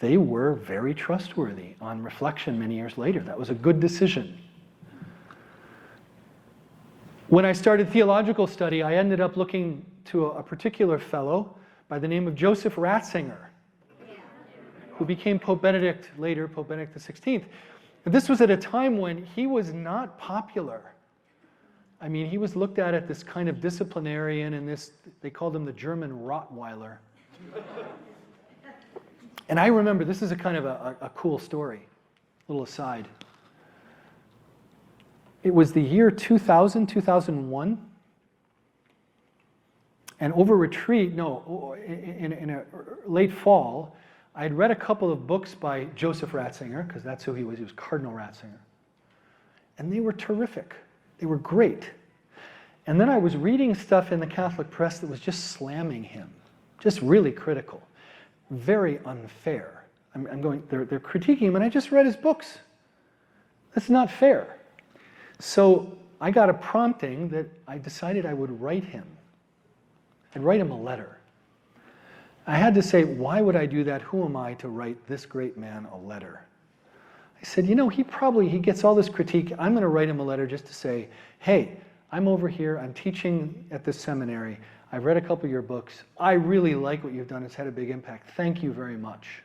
They were very trustworthy on reflection many years later. That was a good decision. When I started theological study, I ended up looking to a particular fellow by the name of Joseph Ratzinger, who became Pope Benedict later, Pope Benedict XVI. And this was at a time when he was not popular. I mean, he was looked at as this kind of disciplinarian, and this, they called him the German Rottweiler. And I remember, this is a kind of a cool story, little aside. It was the year 2000, 2001. And over retreat, in a late fall, I had read a couple of books by Joseph Ratzinger, because that's who he was Cardinal Ratzinger. And they were terrific. They were great. And then I was reading stuff in the Catholic press that was just slamming him, just really critical, very unfair. They're critiquing him, and I just read his books. That's not fair. So I got a prompting that I decided I would write him. I'd write him a letter. I had to say, why would I do that? Who am I to write this great man a letter? I said, he gets all this critique. I'm going to write him a letter just to say, hey, I'm over here. I'm teaching at this seminary. I've read a couple of your books. I really like what you've done. It's had a big impact. Thank you very much.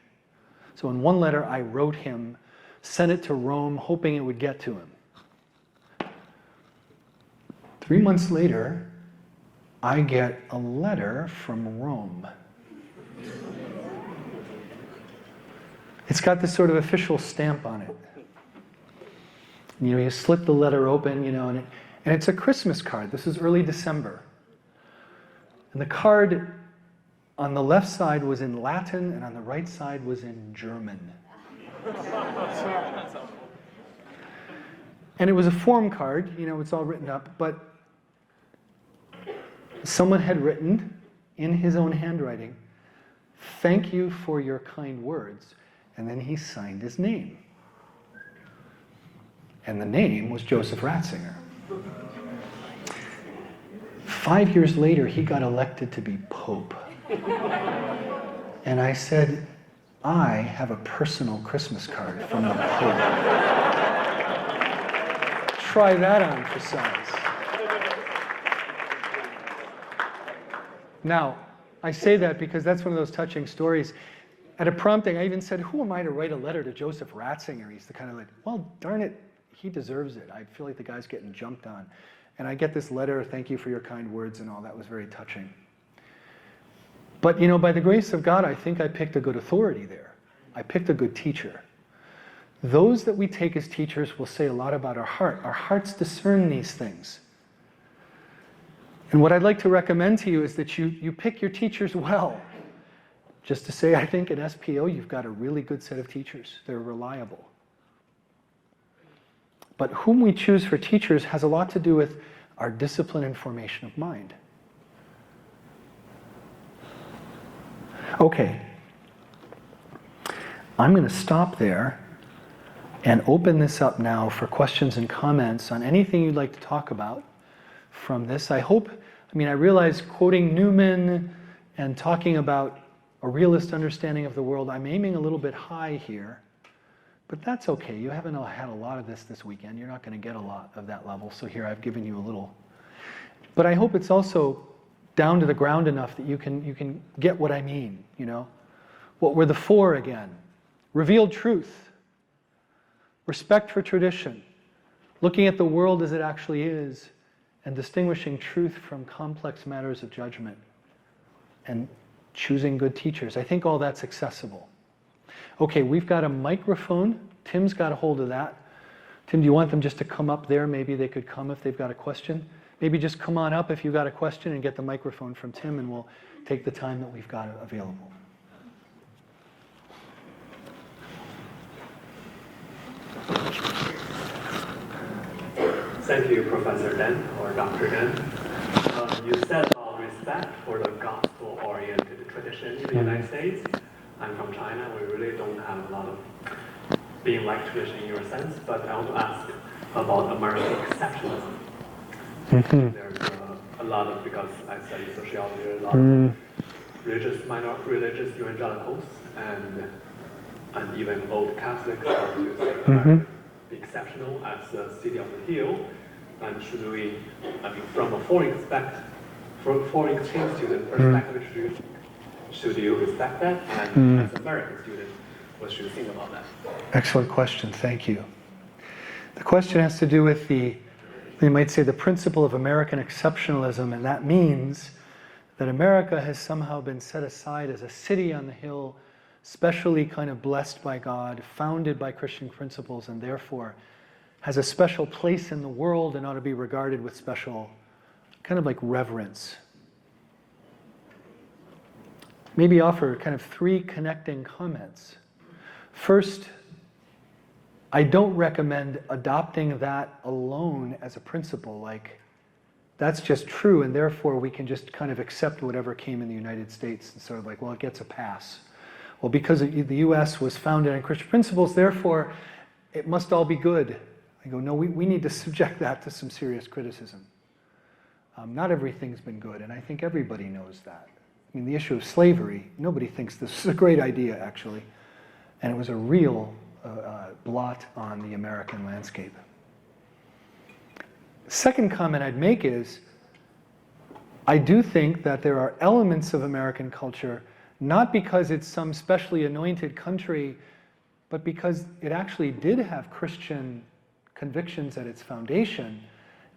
So in one letter, I wrote him, sent it to Rome, hoping it would get to him. 3 months later, I get a letter from Rome. It's got this sort of official stamp on it. You slip the letter open, and it's a Christmas card. This is early December. And the card on the left side was in Latin, and on the right side was in German. And it was a form card, it's all written up, but someone had written in his own handwriting, "Thank you for your kind words." And then he signed his name. And the name was Joseph Ratzinger. 5 years later, he got elected to be Pope. And I said, I have a personal Christmas card from the Pope. Try that on for size. Now, I say that because that's one of those touching stories. At a prompting, I even said, who am I to write a letter to Joseph Ratzinger? He's the kind of well, darn it, he deserves it. I feel like the guy's getting jumped on. And I get this letter, thank you for your kind words and all. That was very touching. But, by the grace of God, I think I picked a good authority there. I picked a good teacher. Those that we take as teachers will say a lot about our heart. Our hearts discern these things. And what I'd like to recommend to you is that you pick your teachers well. Just to say, I think at SPO you've got a really good set of teachers. They're reliable. But whom we choose for teachers has a lot to do with our discipline and formation of mind. Okay. I'm going to stop there and open this up now for questions and comments on anything you'd like to talk about from this. I realize quoting Newman and talking about a realist understanding of the world, I'm aiming a little bit high here, but that's okay. You haven't had a lot of this weekend. You're not going to get a lot of that level, so here I've given you a little. But I hope it's also down to the ground enough that you can get what I mean, What were the four again? Revealed truth, respect for tradition, looking at the world as it actually is, and distinguishing truth from complex matters of judgment, and choosing good teachers. I think all that's accessible. Okay, we've got a microphone. Tim's got a hold of that. Tim, do you want them just to come up there? Maybe they could come if they've got a question. Maybe just come on up if you've got a question and get the microphone from Tim, and we'll take the time that we've got available. Thank you, Professor Dan, or Dr. Dan. You said about respect for the gospel-oriented tradition in the United States. I'm from China. We really don't have a lot of being like tradition in your sense, but I want to ask about American exceptionalism. There's a lot of, because I study sociology, a lot of religious evangelicals and even old Catholics start to say America be exceptional as the city of the hill. And should we, I mean, from a foreign exchange student perspective, should you respect that? And as an American student, what should you think about that? Excellent question, thank you. The question has to do with you might say, the principle of American exceptionalism, and that means that America has somehow been set aside as a city on the hill, specially kind of blessed by God, founded by Christian principles, and therefore has a special place in the world and ought to be regarded with special, kind of like reverence. Maybe offer kind of 3 connecting comments. First, I don't recommend adopting that alone as a principle, like that's just true and therefore we can just kind of accept whatever came in the United States and sort of like, well, it gets a pass. Well, because the US was founded on Christian principles, therefore it must all be good. I go, no, we need to subject that to some serious criticism. Not everything's been good, and I think everybody knows that. I mean, the issue of slavery, nobody thinks this is a great idea, actually. And it was a real blot on the American landscape. Second comment I'd make is, I do think that there are elements of American culture, not because it's some specially anointed country, but because it actually did have Christian convictions at its foundation,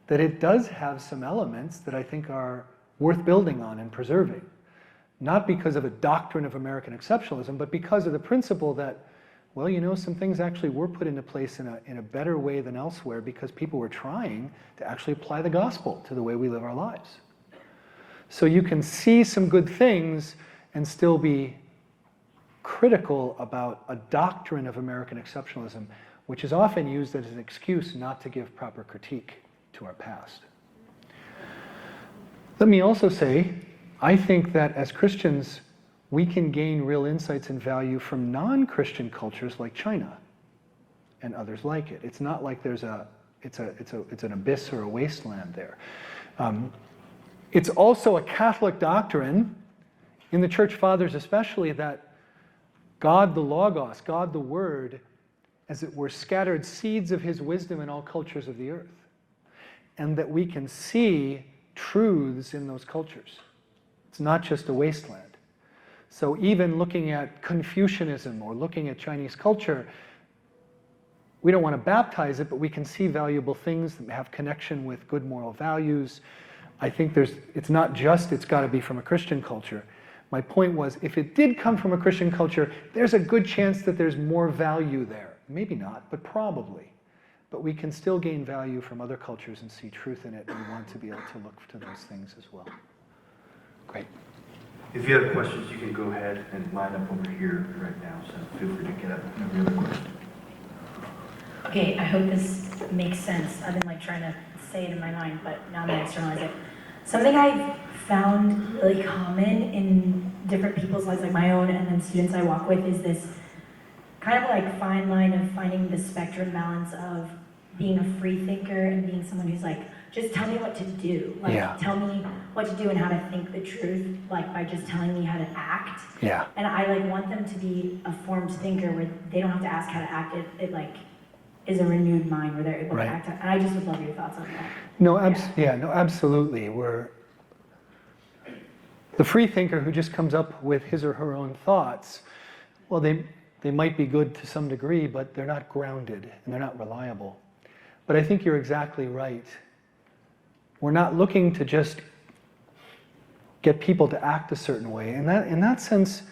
that it does have some elements that I think are worth building on and preserving. Not because of a doctrine of American exceptionalism, but because of the principle that, well, you know, some things actually were put into place in a better way than elsewhere because people were trying to actually apply the gospel to the way we live our lives. So you can see some good things and still be critical about a doctrine of American exceptionalism, which is often used as an excuse not to give proper critique to our past. Let me also say, I think that as Christians, we can gain real insights and value from non-Christian cultures like China and others like it. It's not like it's an abyss or a wasteland there. It's also a Catholic doctrine, in the Church Fathers especially, that God the Logos, God the Word, as it were, scattered seeds of his wisdom in all cultures of the earth. And that we can see truths in those cultures. It's not just a wasteland. So even looking at Confucianism or looking at Chinese culture, we don't want to baptize it, but we can see valuable things that have connection with good moral values. I think it's not just it's got to be from a Christian culture. My point was, if it did come from a Christian culture, there's a good chance that there's more value there. Maybe not, but probably. But we can still gain value from other cultures and see truth in it, and we want to be able to look to those things as well. Great. If you have questions, you can go ahead and line up over here right now, so feel free to get up and every other question. Okay, I hope this makes sense. I've been trying to say it in my mind, but now I'm going to externalize it. Something I've found really common in different people's lives, like my own and then students I walk with, is this kind of fine line of finding the spectrum balance of being a free thinker and being someone who's just tell me what to do. Tell me what to do and how to think the truth, by just telling me how to act. Yeah. And I want them to be a formed thinker where they don't have to ask how to act. It is a renewed mind where they're able to act. And I just would love your thoughts on that. No, absolutely. The free thinker who just comes up with his or her own thoughts, well, they might be good to some degree, but they're not grounded and they're not reliable. But I think you're exactly right. We're not looking to just get people to act a certain way. And in that sense,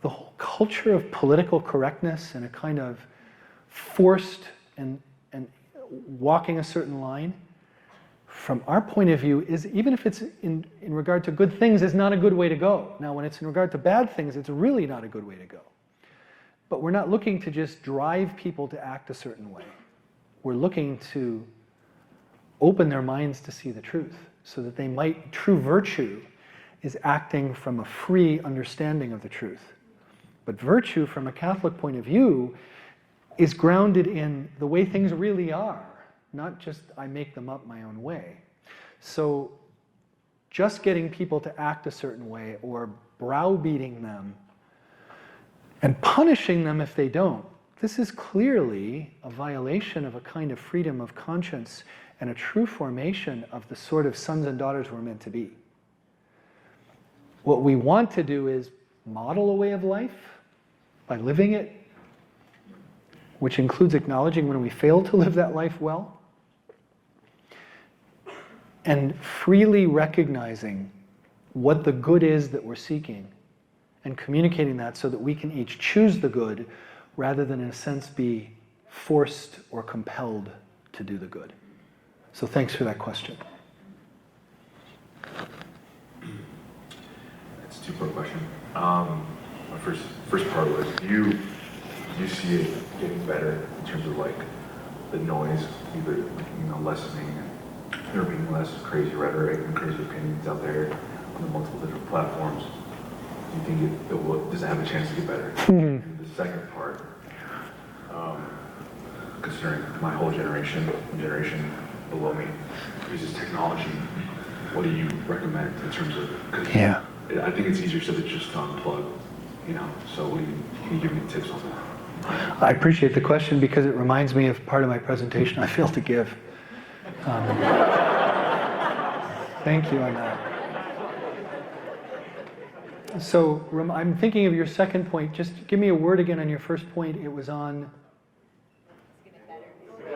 the whole culture of political correctness and a kind of forced and walking a certain line, from our point of view, is, even if it's in regard to good things, is not a good way to go. Now, when it's in regard to bad things, it's really not a good way to go. But we're not looking to just drive people to act a certain way. We're looking to open their minds to see the truth, so that they might, true virtue is acting from a free understanding of the truth. But virtue, from a Catholic point of view, is grounded in the way things really are, not just I make them up my own way. So just getting people to act a certain way or browbeating them and punishing them if they don't, this is clearly a violation of a kind of freedom of conscience and a true formation of the sort of sons and daughters we're meant to be. What we want to do is model a way of life by living it, which includes acknowledging when we fail to live that life well, and freely recognizing what the good is that we're seeking and communicating that so that we can each choose the good rather than, in a sense, be forced or compelled to do the good. So thanks for that question. It's a two-part question. My first part was, do you see it getting better in terms of like the noise, either lessening, and there being less crazy rhetoric and crazy opinions out there on the multiple different platforms? Do you think does it have a chance to get better? And the second part, concerning my whole generation, the generation below me, uses technology. What do you recommend in terms of? Yeah. I think it's easier said than just to unplug, So can you give me tips on that? I appreciate the question because it reminds me of part of my presentation I failed to give. Thank you on that. So I'm thinking of your second point. Just give me a word again on your first point. It was on...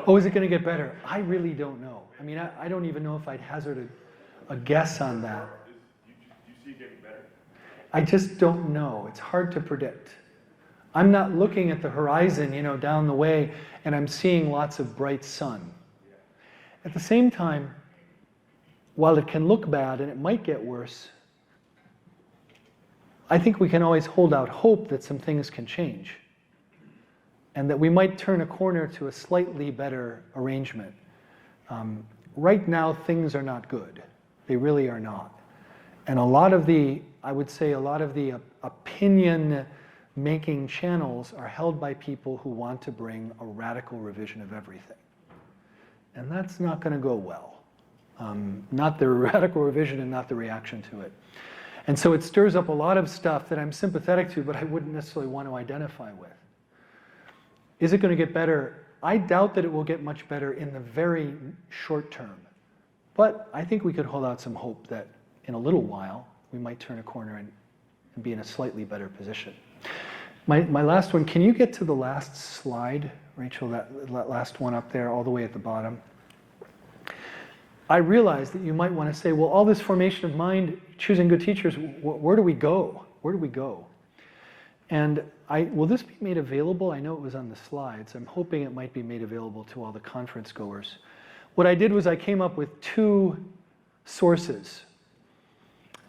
Oh, is it going to get better? I really don't know. I mean, I don't even know if I'd hazard a guess on that. Do you see it getting better? I just don't know. It's hard to predict. I'm not looking at the horizon, down the way, and I'm seeing lots of bright sun. At the same time, while it can look bad and it might get worse, I think we can always hold out hope that some things can change and that we might turn a corner to a slightly better arrangement. Right now, things are not good. They really are not. And I would say a lot of the opinion-making channels are held by people who want to bring a radical revision of everything. And that's not going to go well. Not the radical revision and not the reaction to it. And so it stirs up a lot of stuff that I'm sympathetic to, but I wouldn't necessarily want to identify with. Is it going to get better? I doubt that it will get much better in the very short term. But I think we could hold out some hope that in a little while, we might turn a corner and be in a slightly better position. My last one, can you get to the last slide, Rachel, that last one up there, all the way at the bottom? I realize that you might want to say, well, all this formation of mind, choosing good teachers, where do we go? Where do we go? And will this be made available? I know it was on the slides. I'm hoping it might be made available to all the conference goers. What I did was I came up with two sources.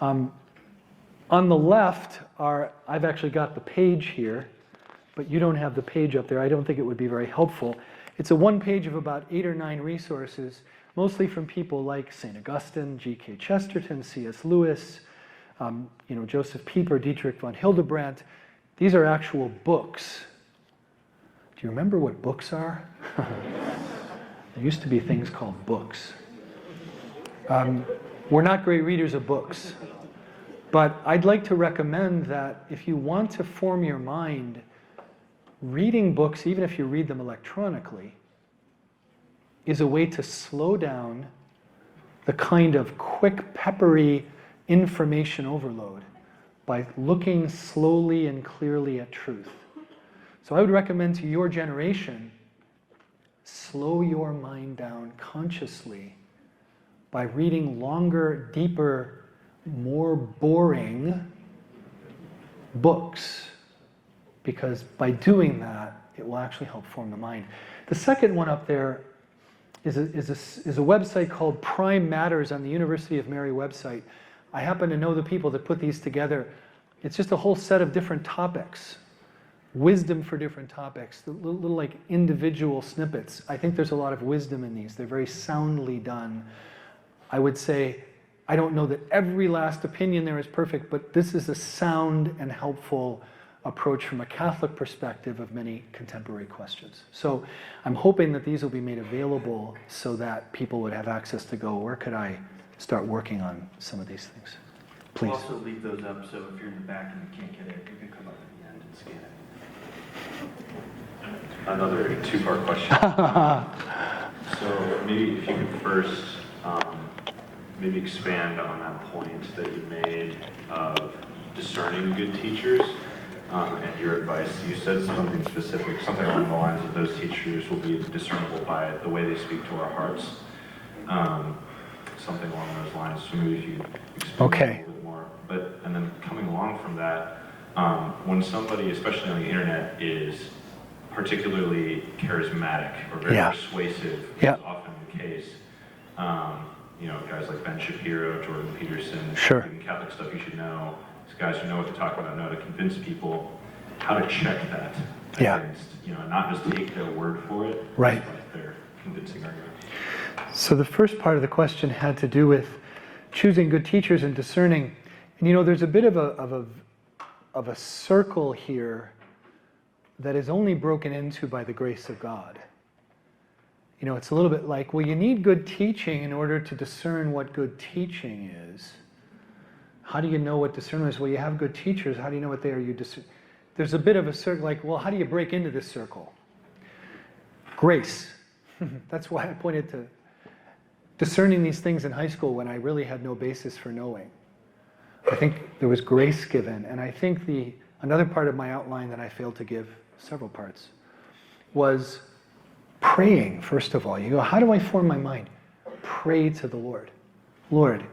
On the left I've actually got the page here, but you don't have the page up there. I don't think it would be very helpful. It's a one page of about 8 or 9 resources, mostly from people like St. Augustine, G.K. Chesterton, C.S. Lewis, Joseph Pieper, Dietrich von Hildebrandt. These are actual books. Do you remember what books are? There used to be things called books. We're not great readers of books, but I'd like to recommend that if you want to form your mind, reading books, even if you read them electronically, is a way to slow down the kind of quick, peppery information overload by looking slowly and clearly at truth. So I would recommend to your generation, slow your mind down consciously by reading longer, deeper, more boring books, because by doing that, it will actually help form the mind. The second one up there is a website called Prime Matters on the University of Mary website. I happen to know the people that put these together. It's just a whole set of different topics, wisdom for different topics, little like individual snippets. I think there's a lot of wisdom in these. They're very soundly done. I would say, I don't know that every last opinion there is perfect, but this is a sound and helpful approach from a Catholic perspective of many contemporary questions. So I'm hoping that these will be made available so that people would have access to go, where could I start working on some of these things? Please. We'll also leave those up, so if you're in the back and you can't get it, you can come up at the end and scan it. another two-part question. So maybe if you could first maybe expand on that point that you made of discerning good teachers and your advice. You said something specific, something along the lines of those teachers will be discernible by the way they speak to our hearts. Something along those lines. So maybe if you could expand a little bit more. And then coming along from that, when somebody, especially on the internet, is particularly charismatic or very persuasive, which is often the case. Guys like Ben Shapiro, Jordan Peterson, even Catholic Stuff You Should Know. These guys who know what to talk about, know how to convince people, how to check that against, not just take their word for it, right? Their convincing argument. So the first part of the question had to do with choosing good teachers and discerning. And there's a bit of a circle here that is only broken into by the grace of God. It's a little bit like, well, you need good teaching in order to discern what good teaching is. How do you know what discernment is? Well, you have good teachers. How do you know what they are? There's a bit of a circle, like, well, how do you break into this circle? Grace. That's why I pointed to discerning these things in high school when I really had no basis for knowing. I think there was grace given. And I think another part of my outline that I failed to give, several parts, was praying, first of all. You go, how do I form my mind? Pray to the Lord. Lord,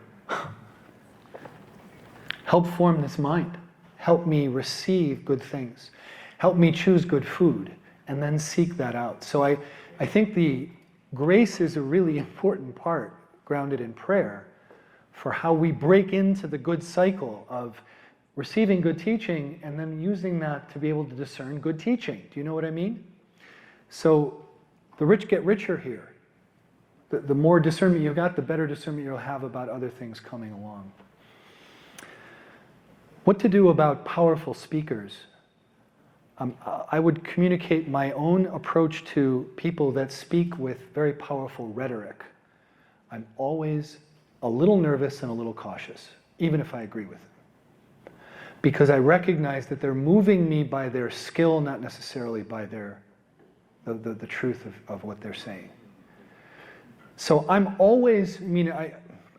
help form this mind. Help me receive good things. Help me choose good food, and then seek that out. So I think the grace is a really important part, grounded in prayer, for how we break into the good cycle of receiving good teaching and then using that to be able to discern good teaching. Do you know what I mean? So the rich get richer here. The more discernment you've got, the better discernment you'll have about other things coming along. What to do about powerful speakers? I would communicate my own approach to people that speak with very powerful rhetoric. I'm always a little nervous and a little cautious, even if I agree with them. Because I recognize that they're moving me by their skill, not necessarily by the truth of what they're saying. So I'm always,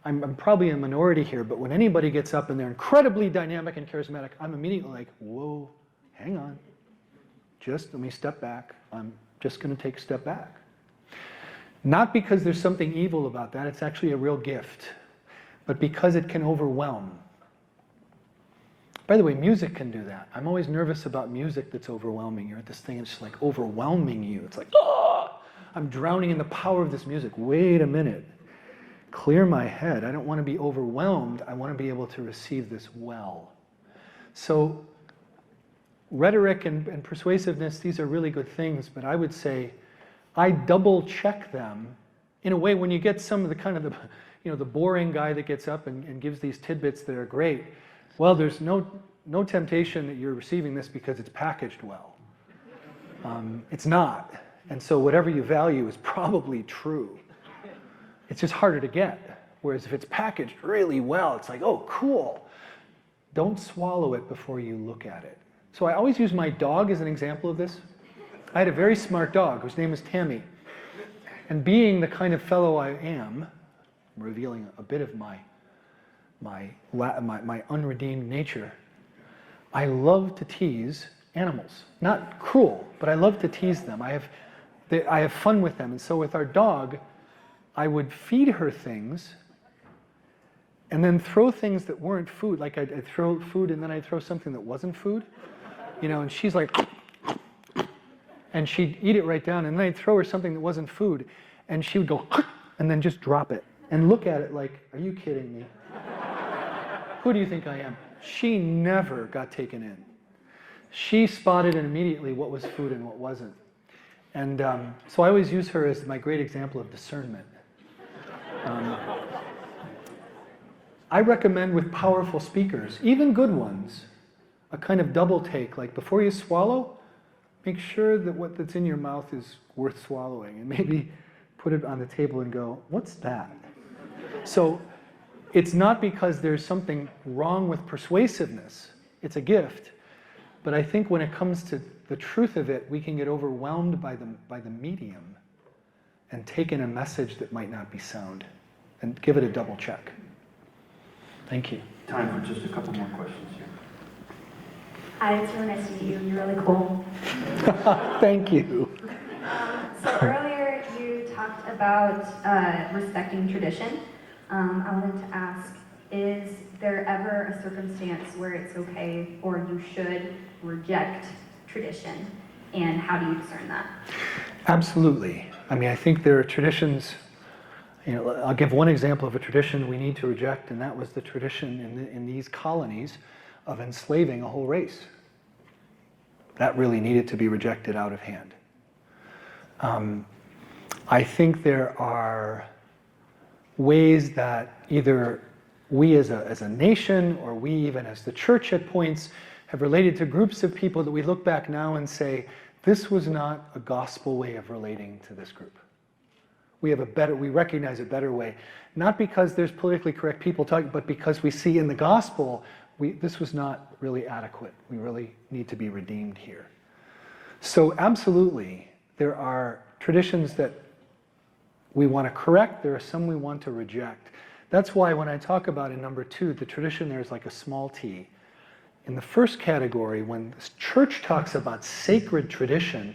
I'm probably a minority here, but when anybody gets up and they're incredibly dynamic and charismatic, I'm immediately like, whoa, hang on. Just let me step back. I'm just going to take a step back. Not because there's something evil about that, it's actually a real gift, but because it can overwhelm. By the way, music can do that. I'm always nervous about music that's overwhelming. You're at this thing, it's just like overwhelming you. It's like, oh, I'm drowning in the power of this music. Wait a minute. Clear my head. I don't want to be overwhelmed. I want to be able to receive this well. So rhetoric and persuasiveness, these are really good things, but I would say I double check them in a way when you get some of the boring guy that gets up and gives these tidbits that are great. Well, there's no temptation that you're receiving this because it's packaged well. It's not. And so whatever you value is probably true. It's just harder to get. Whereas if it's packaged really well, it's like, oh, cool. Don't swallow it before you look at it. So I always use my dog as an example of this. I had a very smart dog whose name was Tammy. And being the kind of fellow I am, I'm revealing a bit of my unredeemed nature, I love to tease animals. Not cruel, but I love to tease them. I have fun with them. And so with our dog, I would feed her things and then throw things that weren't food. Like I'd throw food and then I'd throw something that wasn't food. And she's like, and she'd eat it right down. And then I'd throw her something that wasn't food. And she would go, and then just drop it. And look at it like, are you kidding me? Who do you think I am? She never got taken in. She spotted immediately what was food and what wasn't. And so I always use her as my great example of discernment. I recommend with powerful speakers, even good ones, a kind of double take, like before you swallow, make sure that what's in your mouth is worth swallowing, and maybe put it on the table and go, what's that? So it's not because there's something wrong with persuasiveness, it's a gift, But I think when it comes to the truth of it, we can get overwhelmed by the medium and take in a message that might not be sound and give it a double check. Thank you. Time for just a couple more questions here. Hi, it's really nice to meet you. You're really cool. Thank you. So earlier you talked about respecting tradition. I wanted to ask, is there ever a circumstance where it's okay or you should reject tradition? And how do you discern that? Absolutely. I mean, I think there are traditions, I'll give one example of a tradition we need to reject, and that was the tradition in these colonies of enslaving a whole race. That really needed to be rejected out of hand. I think there are ways that either we as a nation, or we even as the church at points, have related to groups of people that we look back now and say, this was not a gospel way of relating to this group. We recognize a better way. Not because there's politically correct people talking, but because we see in the gospel, this was not really adequate. We really need to be redeemed here. So absolutely, there are traditions that we want to correct. There are some we want to reject. That's why when I talk about in number 2, the tradition there is like a small t. In the first category, when the church talks about sacred tradition,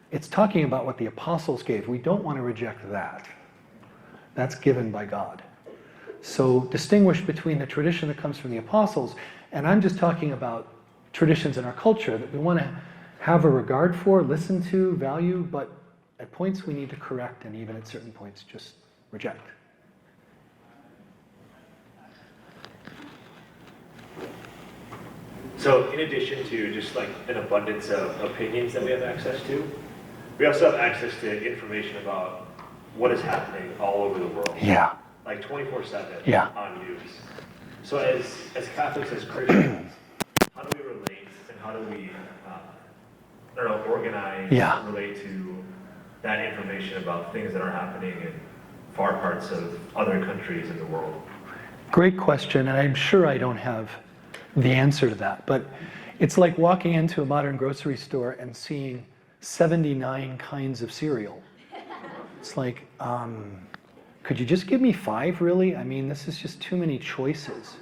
it's talking about what the apostles gave. We don't want to reject that. That's given by God. So distinguish between the tradition that comes from the apostles, and I'm just talking about traditions in our culture that we want to have a regard for, listen to, value, but at points we need to correct, and even at certain points just reject. So in addition to just like an abundance of opinions that we have access to, we also have access to information about what is happening all over the world. Yeah. Like 24/7 Yeah. on news. So as Catholics, as Christians, how do we relate and how do we, organize, Yeah. relate to that information about things that are happening in far parts of other countries in the world? Great question, and I'm sure I don't have the answer to that, but it's like walking into a modern grocery store and seeing 79 kinds of cereal. It's like, could you just give me 5, really? I mean, this is just too many choices.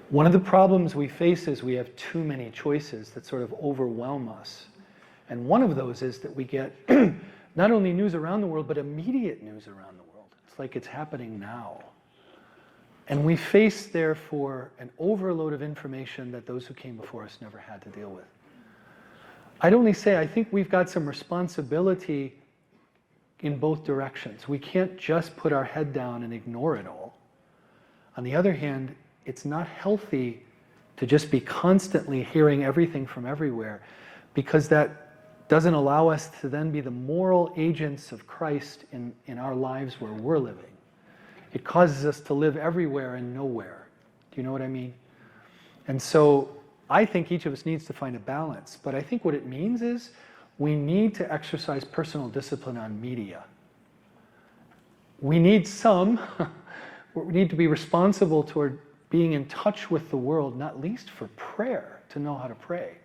One of the problems we face is we have too many choices that sort of overwhelm us. And one of those is that we get not only news around the world, but immediate news around the world. It's like it's happening now. And we face, therefore, an overload of information that those who came before us never had to deal with. I'd only say I think we've got some responsibility in both directions. We can't just put our head down and ignore it all. On the other hand, it's not healthy to just be constantly hearing everything from everywhere, because that doesn't allow us to then be the moral agents of Christ in our lives where we're living. It causes us to live everywhere and nowhere. Do you know what I mean? And so I think each of us needs to find a balance. But I think what it means is we need to exercise personal discipline on media. We need we need to be responsible toward being in touch with the world, not least for prayer, to know how to pray.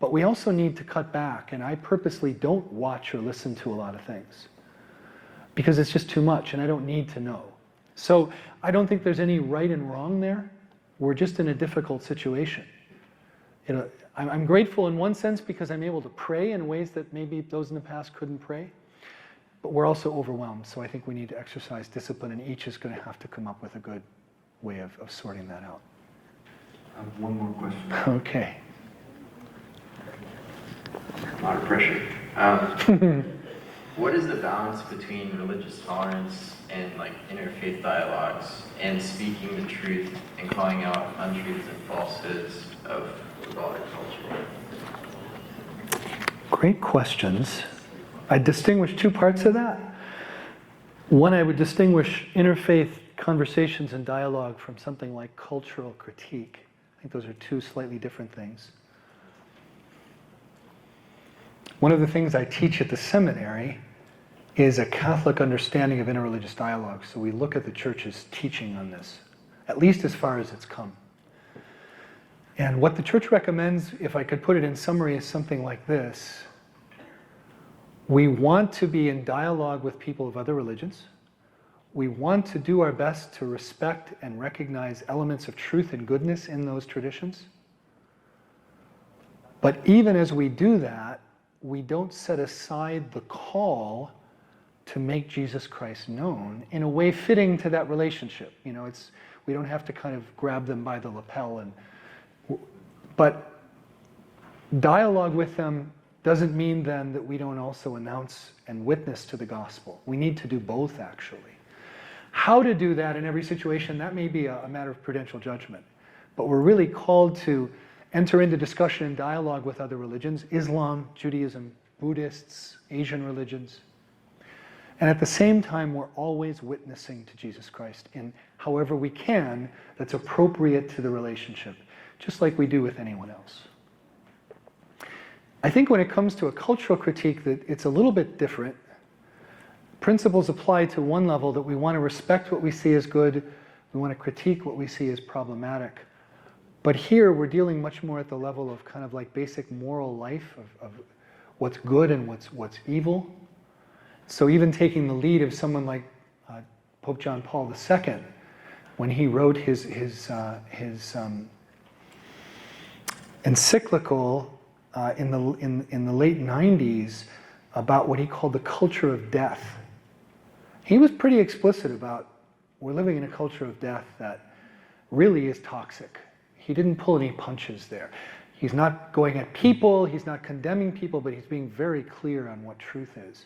But we also need to cut back, and I purposely don't watch or listen to a lot of things, because it's just too much and I don't need to know. So I don't think there's any right and wrong there. We're just in a difficult situation. I'm grateful in one sense because I'm able to pray in ways that maybe those in the past couldn't pray, but we're also overwhelmed. So I think we need to exercise discipline, and each is going to have to come up with a good way of sorting that out. I have one more question. Okay. A lot of pressure. What is the balance between religious tolerance and interfaith dialogues and speaking the truth and calling out untruths and falsehoods of the broader culture? Great questions. I distinguish 2 parts of that. One, I would distinguish interfaith conversations and dialogue from something like cultural critique. I think those are 2 slightly different things. One of the things I teach at the seminary is a Catholic understanding of interreligious dialogue. So we look at the church's teaching on this, at least as far as it's come. And what the church recommends, if I could put it in summary, is something like this. We want to be in dialogue with people of other religions. We want to do our best to respect and recognize elements of truth and goodness in those traditions. But even as we do that, we don't set aside the call to make Jesus Christ known in a way fitting to that relationship. You know, we don't have to kind of grab them by the lapel but dialogue with them doesn't mean then that we don't also announce and witness to the gospel. We need to do both, actually. How to do that in every situation, that may be a matter of prudential judgment. But we're really called to enter into discussion and dialogue with other religions, Islam, Judaism, Buddhists, Asian religions. And at the same time, we're always witnessing to Jesus Christ in however we can that's appropriate to the relationship, just like we do with anyone else. I think when it comes to a cultural critique, that it's a little bit different. Principles apply to one level, that we want to respect what we see as good, we want to critique what we see as problematic. But here we're dealing much more at the level of kind of like basic moral life, of what's good and what's evil. So even taking the lead of someone like Pope John Paul II, when he wrote his encyclical in the late 90s about what he called the culture of death. He was pretty explicit about, we're living in a culture of death that really is toxic. He didn't pull any punches there. He's not going at people, he's not condemning people, but he's being very clear on what truth is.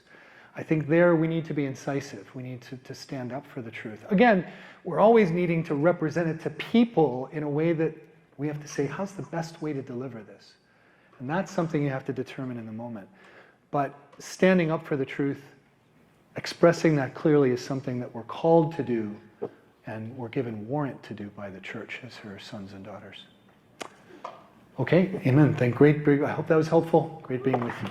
I think there we need to be incisive. We need to stand up for the truth. Again, we're always needing to represent it to people in a way that we have to say, how's the best way to deliver this? And that's something you have to determine in the moment. But standing up for the truth, expressing that clearly is something that we're called to do and we're given warrant to do by the church as her sons and daughters. Okay, amen. Great. I hope that was helpful. Great being with you.